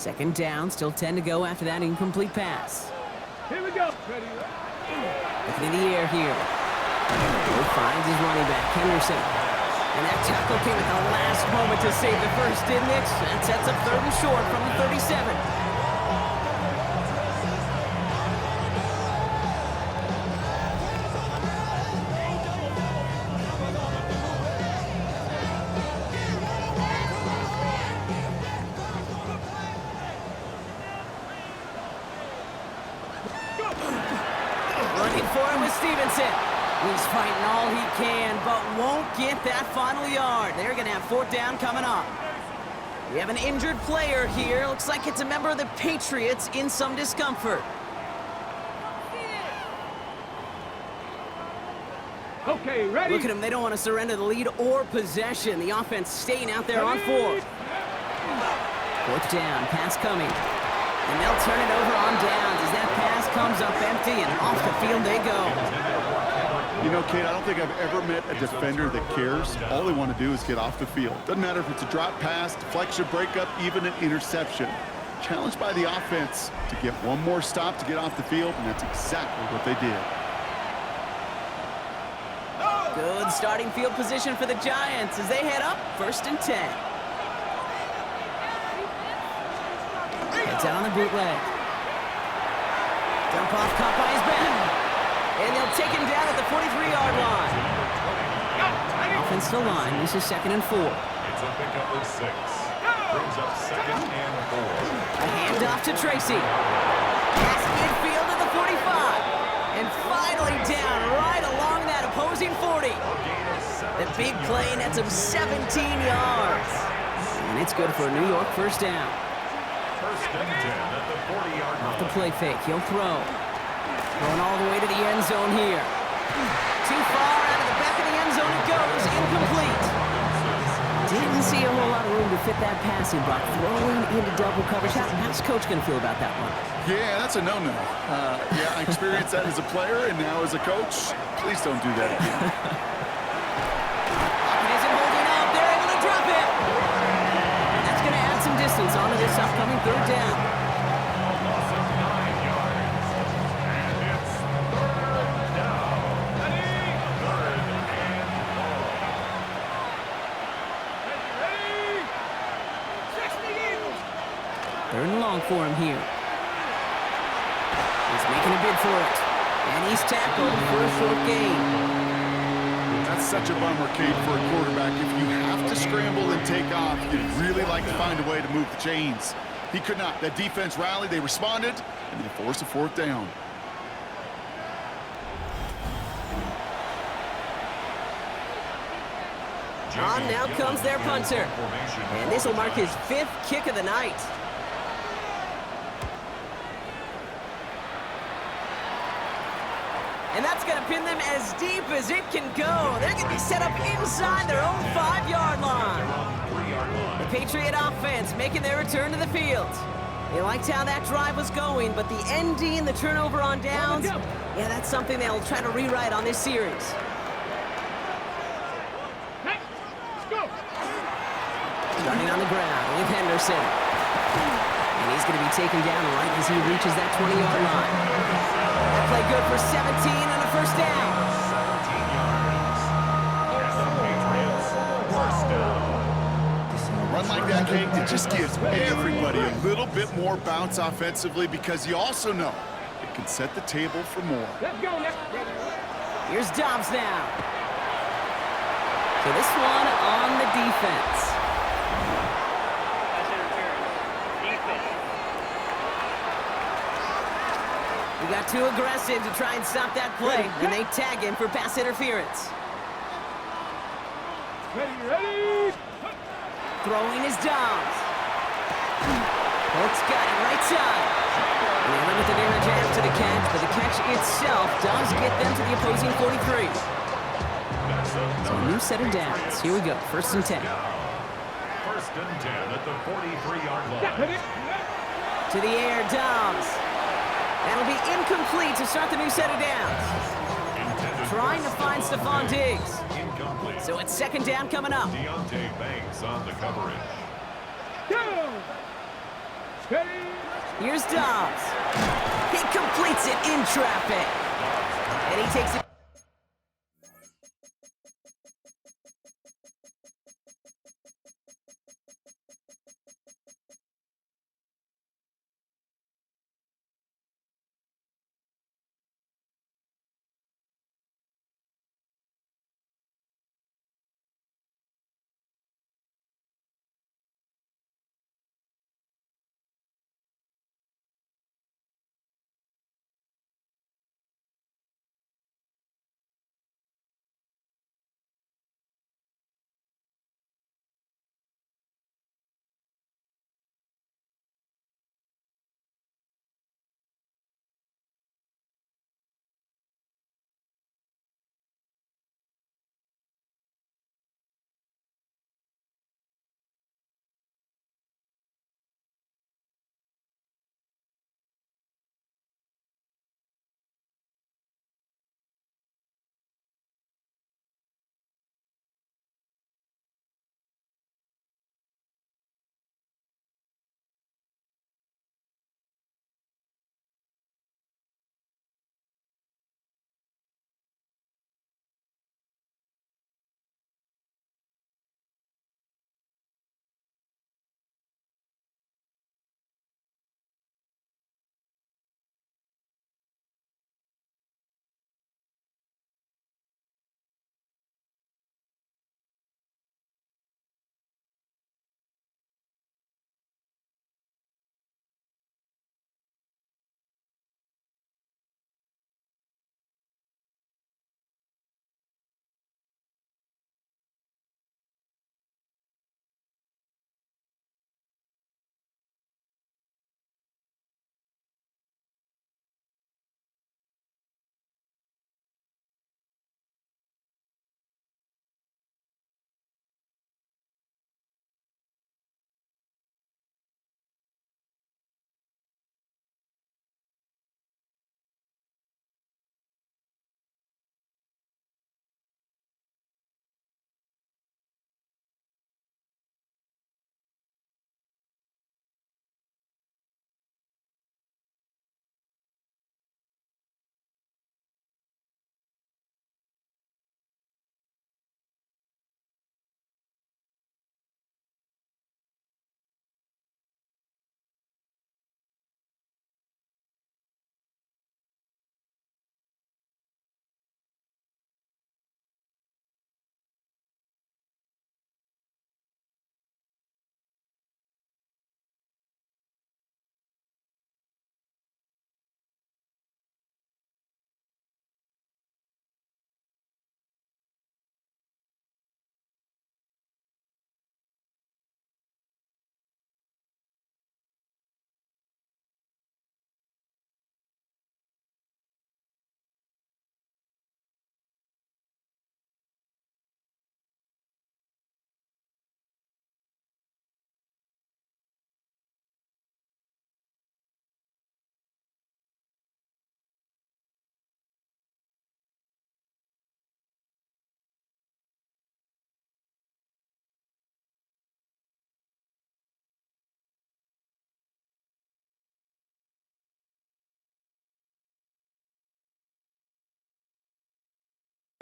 Second down, still 10 to go after that incomplete pass. Here we go. Looking in the air here. He finds his running back, Henderson. And that tackle came at the last moment to save the first, didn't it? That sets up third and short from the 37. Running for him with Stevenson. He's fighting all he can, but won't get that final yard. They're going to have fourth down coming up. We have an injured player here. Looks like it's a member of the Patriots in some discomfort. Okay, ready? Look at them. They don't want to surrender the lead or possession. The offense staying out there on fourth. Fourth down, pass coming. And they'll turn it over on downs as that pass comes up empty, and off the field they go. You know, Kate, I don't think I've ever met a defender that cares. All they want to do is get off the field. Doesn't matter if it's a drop pass, deflection, breakup, even an interception. Challenged by the offense to get one more stop to get off the field, and that's exactly what they did. Good starting field position for the Giants as they head up first and 10. It's out on the bootleg. Dump off, caught by his back. And they'll take him down at the 43-yard line. Offense to line. This is second and 4. It's a pickup of 6. Brings up second and 4. A handoff to Tracy. Pass midfield to the 45. And finally down right along that opposing 40. The big play nets him 17 yards. And it's good for a New York first down. First and 10 at the 40-yard line. Off the play fake, he'll throw. Throwing all the way to the end zone here. Too far out of the back of the end zone it goes, incomplete. Didn't see a whole lot of room to fit that passing block. Throwing into double coverage. How's Coach going to feel about that one? Yeah, that's a no-no. Yeah, I experienced that as a player, and now as a coach, please don't do that again. Pocket isn't holding up. They're able to drop it. And that's going to add some distance onto this upcoming third down. Loss of 9 yards. And it's third down. Third and long. Third and long for him here. He's making a bid for it. And he's tackled for a short gain. That's such a bummer, Kate, for a quarterback. If you have to scramble and take off, you'd really like to find a way to move the chains. He could not. That defense rallied, they responded, and they forced a fourth down. On now comes their punter. And this will mark his 5th kick of the night. And that's going to pin them as deep as it can go. They're going to be set up inside their own 5-yard line. The Patriot offense making their return to the field. They liked how that drive was going, but the ND and the turnover on downs, yeah, that's something they'll try to rewrite on this series. Starting on the ground with Henderson. And he's going to be taken down right as he reaches that 20-yard line. That play good for 17 and a first down. 17 yards. And the Patriots first down. A run like that, Kate, it just gives everybody a little bit more bounce offensively because you also know it can set the table for more. Let's go now. Here's Dobbs now. So this one on the defense. He got too aggressive to try and stop that play, and they tag him for pass interference. Ready. Throwing is Dobbs. Colts got it right side. And they limit the damage after the catch, but the catch itself does get them to the opposing 43. So a new set of downs. Here we go, first and 10. First and 10 at the 43-yard line. To the air, Dobbs. That'll be incomplete to start the new set of downs. Trying to find Stephon Diggs. Incomplete. So it's second down coming up. Deontay Banks on the coverage. Go. Ready? Here's Dobbs. He completes it in traffic. And he takes it.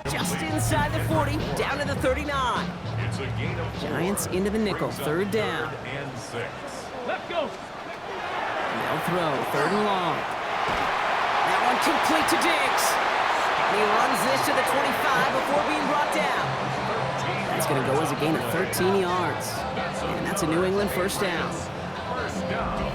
Just inside the 40, down to the 39. It's a gain of 4. Giants into the nickel, Brings up third down. 3rd and 6. Let's go. They'll throw, 3rd and long. That one complete to Diggs. And he runs this to the 25 before being brought down. That's going to go as a gain of 13 yards. And that's a New England first down. First down.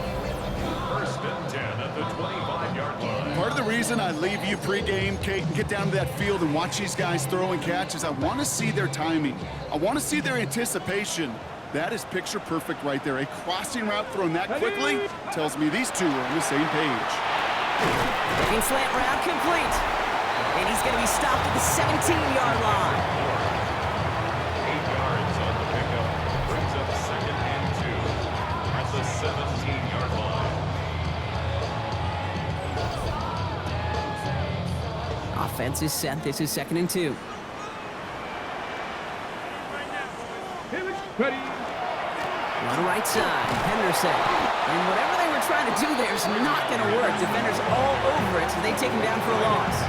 1st and 10 at the 25-yard line. Part of the reason I leave you pregame, Kate, and get down to that field and watch these guys throw and catch is I want to see their timing. I want to see their anticipation. That is picture perfect right there. A crossing route thrown that quickly tells me these two are on the same page. Looking slant route complete. And he's going to be stopped at the 17-yard line. 8 yards on the pickup. Brings up 2nd and 2 at the 17-yard line. Offense is set. This is 2nd and 2. On the right side, Henderson. And whatever they were trying to do there is not going to work. Defenders all over it, so they take him down for a loss.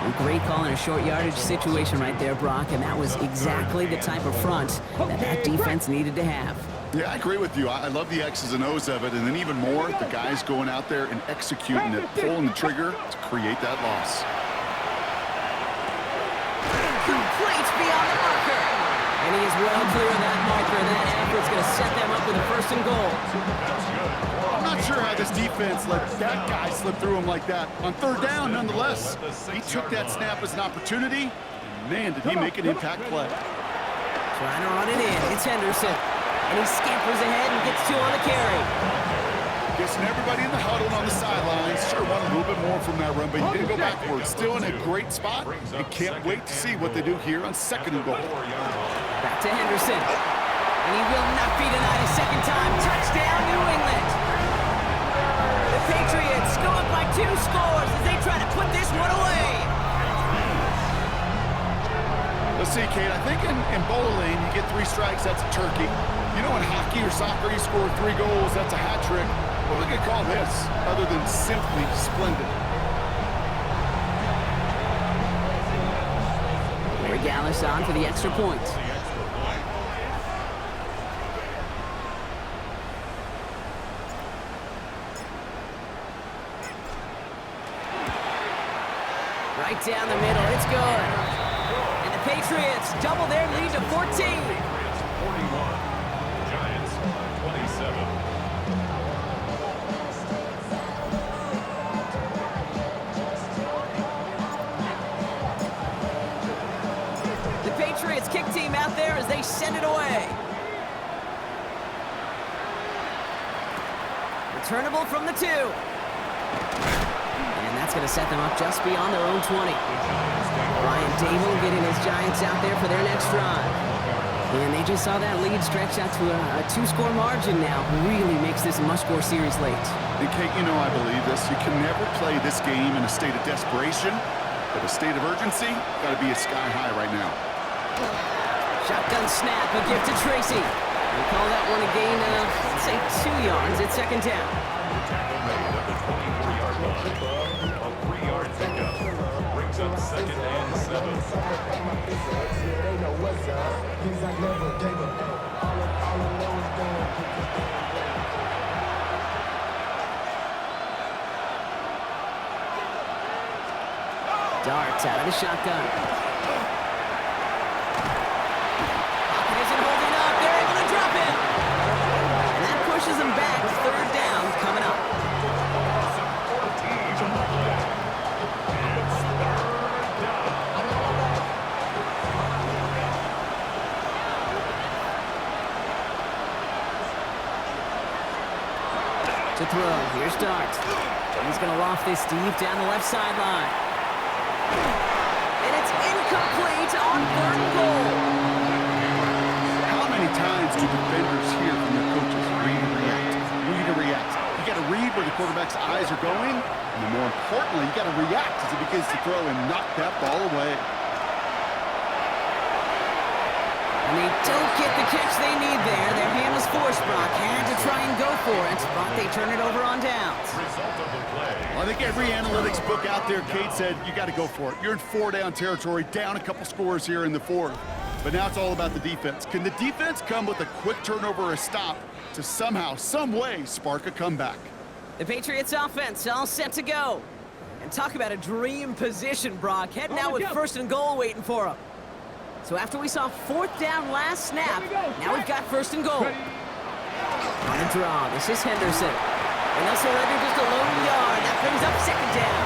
A great call in a short yardage situation right there, Brock, and that was exactly the type of front that defense needed to have. Yeah, I agree with you. I love the X's and O's of it, and then even more, the guys going out there and executing it, pulling the trigger to create that loss. Complete beyond the marker. And he is well clear of that marker. That effort's going to set them up with a 1st and goal. I'm not sure how this defense let that guy slip through him like that. On 3rd down, nonetheless, he took that snap as an opportunity, and man, did he make an impact play. Trying to run it in. It's Henderson. And he scampers ahead and gets 2 on the carry. Guessing everybody in the huddle and on the sidelines sure want a little bit more from that run, but he didn't go backwards. Still in a great spot, and can't wait to see what they do here on 2nd and goal. Back to Henderson. And he will not be denied a 2nd time. Touchdown, New England. The Patriots go up by 2 scores as they try to put this one away. Let's see, Kate, I think in bowling, you get 3 strikes, that's a turkey. You know, in hockey or soccer, you score 3 goals, that's a hat trick. What we could call this, other than simply splendid? Regalis on for the extra point. Right down the middle, it's good. And the Patriots double their lead to 14. 41. Giants 27. The Patriots kick team out there as they send it away. Returnable from the 2. And that's going to set them up just beyond their own 20. Brian Dable getting his Giants out there for their next drive. And they just saw that lead stretch out to a 2-score margin now. Really makes this a must-score series late. And Kate, you know I believe this. You can never play this game in a state of desperation, but a state of urgency got to be at sky high right now. Shotgun snap, a gift to Tracy. We call that one a gain of, let's say, 2 yards at 2nd down. Tackle made at the 23-yard line. A 3-yard pickup brings up 2nd and 7. Darts out of the shotgun. Pocket isn't holding up. They're able to drop him. And that pushes them back. 3rd down coming up. To throw. Here's Dart. He's going to loft this deep down the left sideline. And it's incomplete on 3rd and goal. How many times do defenders hear from their coaches, read and react, read and react? You got to read where the quarterback's eyes are going, and then more importantly, you got to react as he begins to throw and knock that ball away. And they don't get the catch they need there. Their hand was forced, Brock. Had to try and go for it, but they turn it over on downs. Result of the play. Well, I think every analytics book out there, Kate, said you got to go for it. You're in 4-down territory, down a couple scores here in the 4th. But now it's all about the defense. Can the defense come with a quick turnover or a stop to somehow, some way, spark a comeback? The Patriots offense all set to go. And talk about a dream position, Brock. Heading out with 1st and goal waiting for them. So after we saw 4th down last snap, now we've got 1st and goal. On a draw, this is Henderson. And they'll surrender just a lone yard. That brings up 2nd down.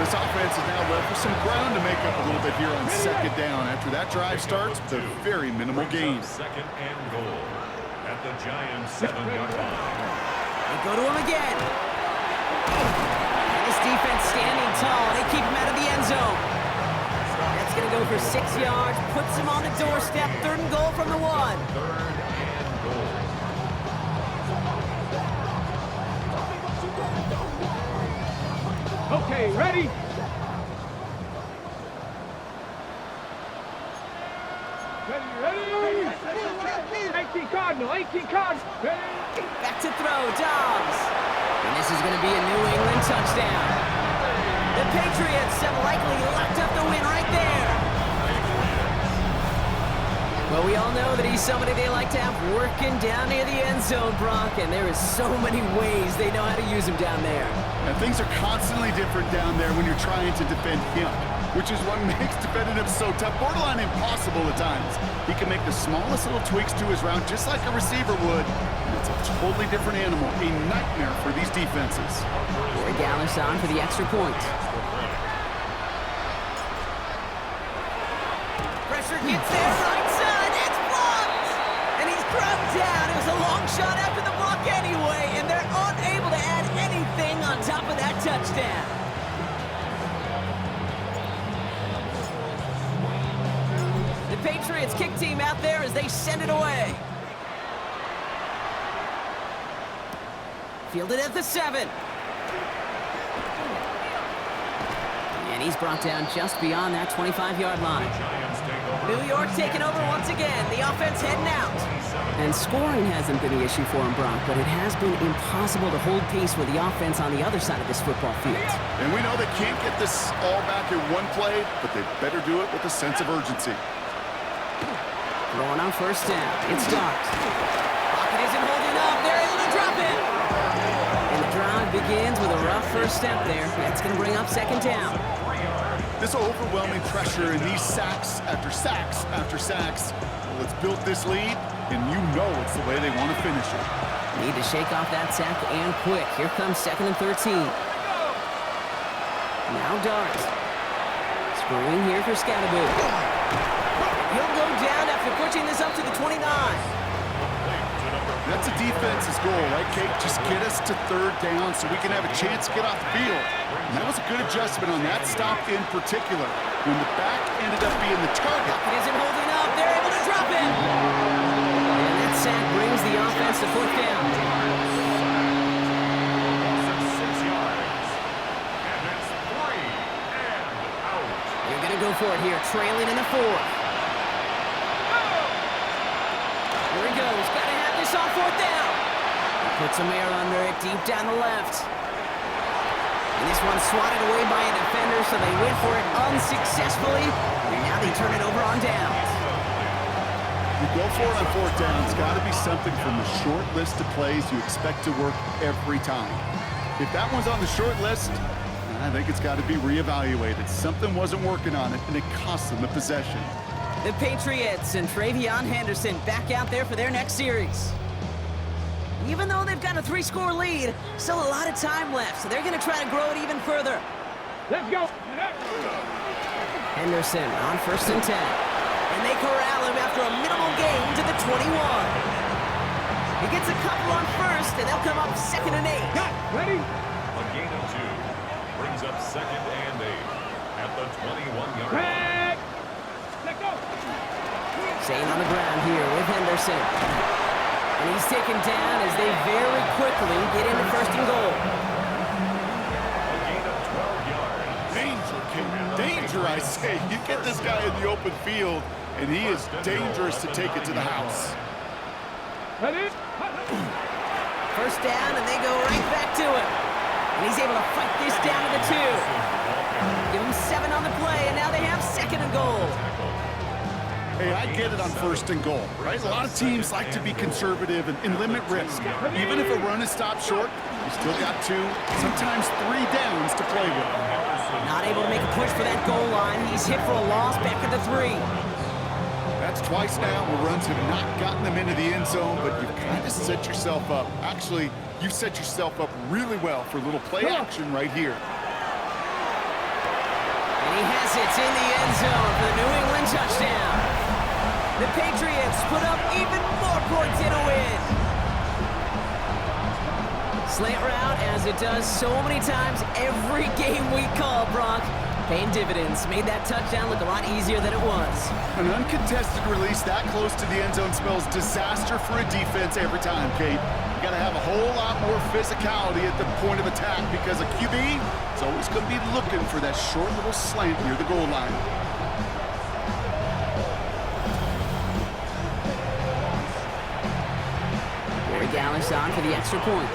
This offense is now left with some ground to make up a little bit here on 2nd down. After that drive starts, with a very minimal gain. 2nd and goal at the Giants' 7-yard line. They go to him again. And this defense standing tall. They keep him out of the end zone. That's going to go for 6 yards. Puts him on the doorstep. 3rd and goal from the 1. 3rd and goal. Okay, ready? Ready? 18 card. Cardinal, 18 Cardinal. Back to throw, Dobbs. And this is going to be a New England touchdown. The Patriots have likely locked up the win right there. Well, we all know that he's somebody they like to have working down near the end zone, Brock, and there is so many ways they know how to use him down there. And things are constantly different down there when you're trying to defend him, which is what makes defending him so tough, borderline impossible at times. He can make the smallest little tweaks to his route just like a receiver would. And it's a totally different animal, a nightmare for these defenses. Corey Gallis on for the extra point. Pressure gets there, right side, it's blocked! And he's grabbed down. It was a long shot after the block anyway, and they're unable to add anything on top of that touchdown. The Patriots kick team out there as they send it away. Fielded at the 7. And he's brought down just beyond that 25-yard line. New York taking over once again. The offense heading out. And scoring hasn't been the issue for him, Brock, but it has been impossible to hold pace with the offense on the other side of this football field. And we know they can't get this all back in one play, but they better do it with a sense of urgency. Throwing on first down. It's Dobbs. Pocket isn't holding up. They're able to drop it. And the drive begins with a rough first step there. That's going to bring up second down. This overwhelming pressure and these sacks after sacks after sacks, well, it's built this lead, and you know it's the way they want to finish it. Need to shake off that sack and quick. Here comes 2nd and 13. Now Dart. Screwing here for Scatterboo. He'll go down after pushing this up to the 29. That's a defense's goal, right, Kate? Just get us to 3rd down so we can have a chance to get off the field. And that was a good adjustment on that stop in particular. When the back ended up being the target. It isn't holding up. They're able to drop it. And that sack brings the offense to 4th down. 6 yards. And it's 3 and out. They're going to go for it here, trailing in the 4th. Here he goes. Got to have this on 4th down. Put some air under it, deep down the left. And this one's swatted away by a defender, so they went for it unsuccessfully. And now they turn it over on downs. You go for it on 4th down. It's got to be something from the short list of plays you expect to work every time. If that one's on the short list, I think it's got to be reevaluated. Something wasn't working on it, and it cost them the possession. The Patriots and Travion Henderson back out there for their next series. Even though they've got a 3-score lead, still a lot of time left, so they're going to try to grow it even further. Let's go. Henderson on 1st and 10. And they corral him after a minimal gain to the 21. He gets a couple on 1st, and they'll come up 2nd and 8. Got ready. A gain of 2 brings up 2nd and 8 at the 21-yard line. Back. Let's go. Staying on the ground here with Henderson. And he's taken down as they very quickly get into 1st and goal. A gain of 12 yards. Danger, King. Danger, I say. You get this guy in the open field, and he is dangerous to take it to the house. Ready. 1st down, and they go right back to him. And he's able to fight this down to the 2. Give him 7 on the play, and now they have 2nd and goal. Hey, I get it on 1st and goal, right? A lot of teams like to be conservative and limit risk. Even if a run is stopped short, you still got 2, sometimes 3 downs to play with. Not able to make a push for that goal line. He's hit for a loss back at the 3. That's twice now where runs have not gotten them into the end zone, but you've kind of set yourself up. Actually, you've set yourself up really well for a little play action right here. And he has it in the end zone for the New England touchdown. The Patriots put up even more points in a win. Slant route, as it does so many times every game we call, Brock. Paying dividends. Made that touchdown look a lot easier than it was. An uncontested release that close to the end zone spells disaster for a defense every time, Kate. You got to have a whole lot more physicality at the point of attack because a QB is always going to be looking for that short little slant near the goal line. Dallas on for the extra point.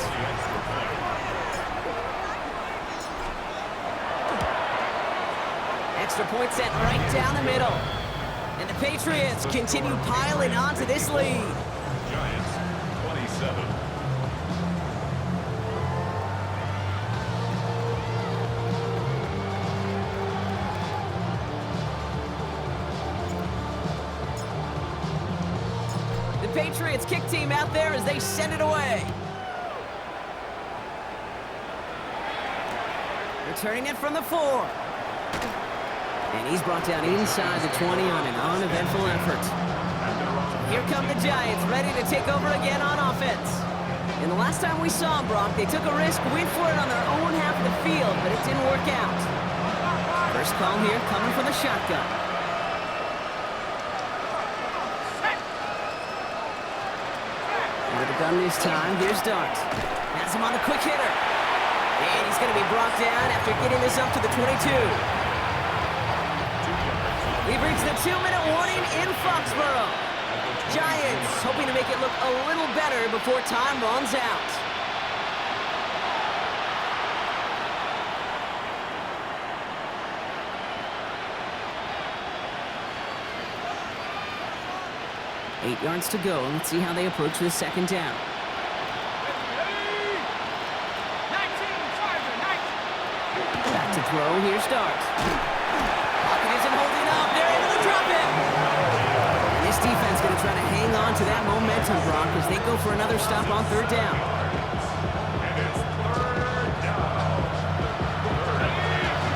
Extra point sent right down the middle. And the Patriots continue piling onto this lead. Giants, 27. The Patriots kick team out there as they send it away. Returning it from the 4. And he's brought down inside the 20 on an uneventful effort. Here come the Giants, ready to take over again on offense. And the last time we saw them, Brock, they took a risk, went for it on their own half of the field, but it didn't work out. First call here coming from the shotgun. With the gun this time, here's Dart. Has him on the quick hitter. And he's going to be brought down after getting this up to the 22. We've reached the 2-minute warning in Foxborough. Giants hoping to make it look a little better before time runs out. Eight yards to go. Let's see how they approach this second down. Back to throw. Here's Dart. Pocket isn't holding up. They're able to drop it. And this defense going to try to hang on to that momentum, Brock, as they go for another stop on third down.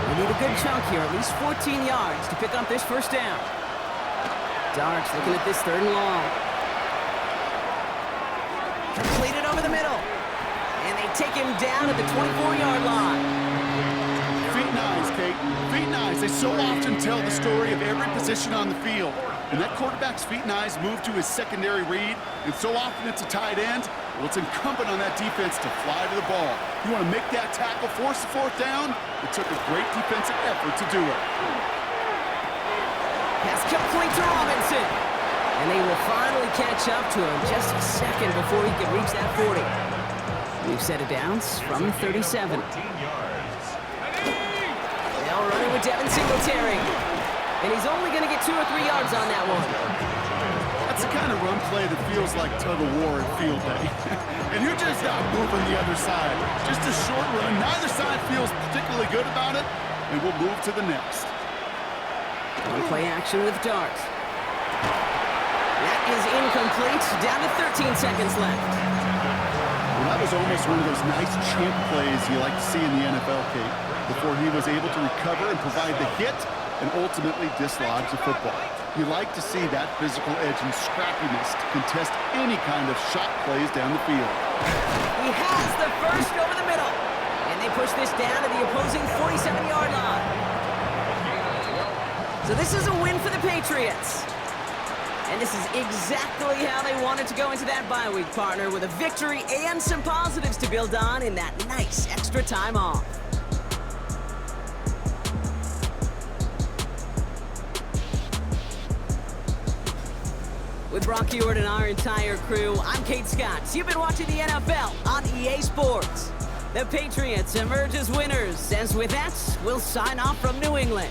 We need a good chunk here, at least 14 yards to pick up this first down. Darts looking at this third and long. Completed over the middle. And they take him down at the 24-yard line. Feet and eyes, Kate. Feet and eyes. They so often tell the story of every position on the field. And that quarterback's feet and eyes move to his secondary read. And so often it's a tight end. Well, it's incumbent on that defense to fly to the ball. You want to make that tackle, force the fourth down? It took a great defensive effort to do it. Pass complete to Robinson. And they will finally catch up to him just a second before he can reach that 40. We've set it down from 37. They'll run it with Devin Singletary. And he's only going to get 2 or 3 yards on that one. That's the kind of run play that feels like tug-of-war at field day. And you're just not moving the other side. Just a short run. Neither side feels particularly good about it. And we'll move to the next. On play action with Dart. That is incomplete. Down to 13 seconds left. Well, that was almost one of those nice champ plays you like to see in the NFL, Kate, before he was able to recover and provide the hit and ultimately dislodge the football. You like to see that physical edge and scrappiness to contest any kind of shot plays down the field. He has the first over the middle. And they push this down to the opposing 47-yard line. So this is a win for the Patriots. And this is exactly how they wanted to go into that bye week, partner, with a victory and some positives to build on in that nice extra time off. With Brock Ewart and our entire crew, I'm Kate Scott. You've been watching the NFL on EA Sports. The Patriots emerge as winners, as with that, we'll sign off from New England.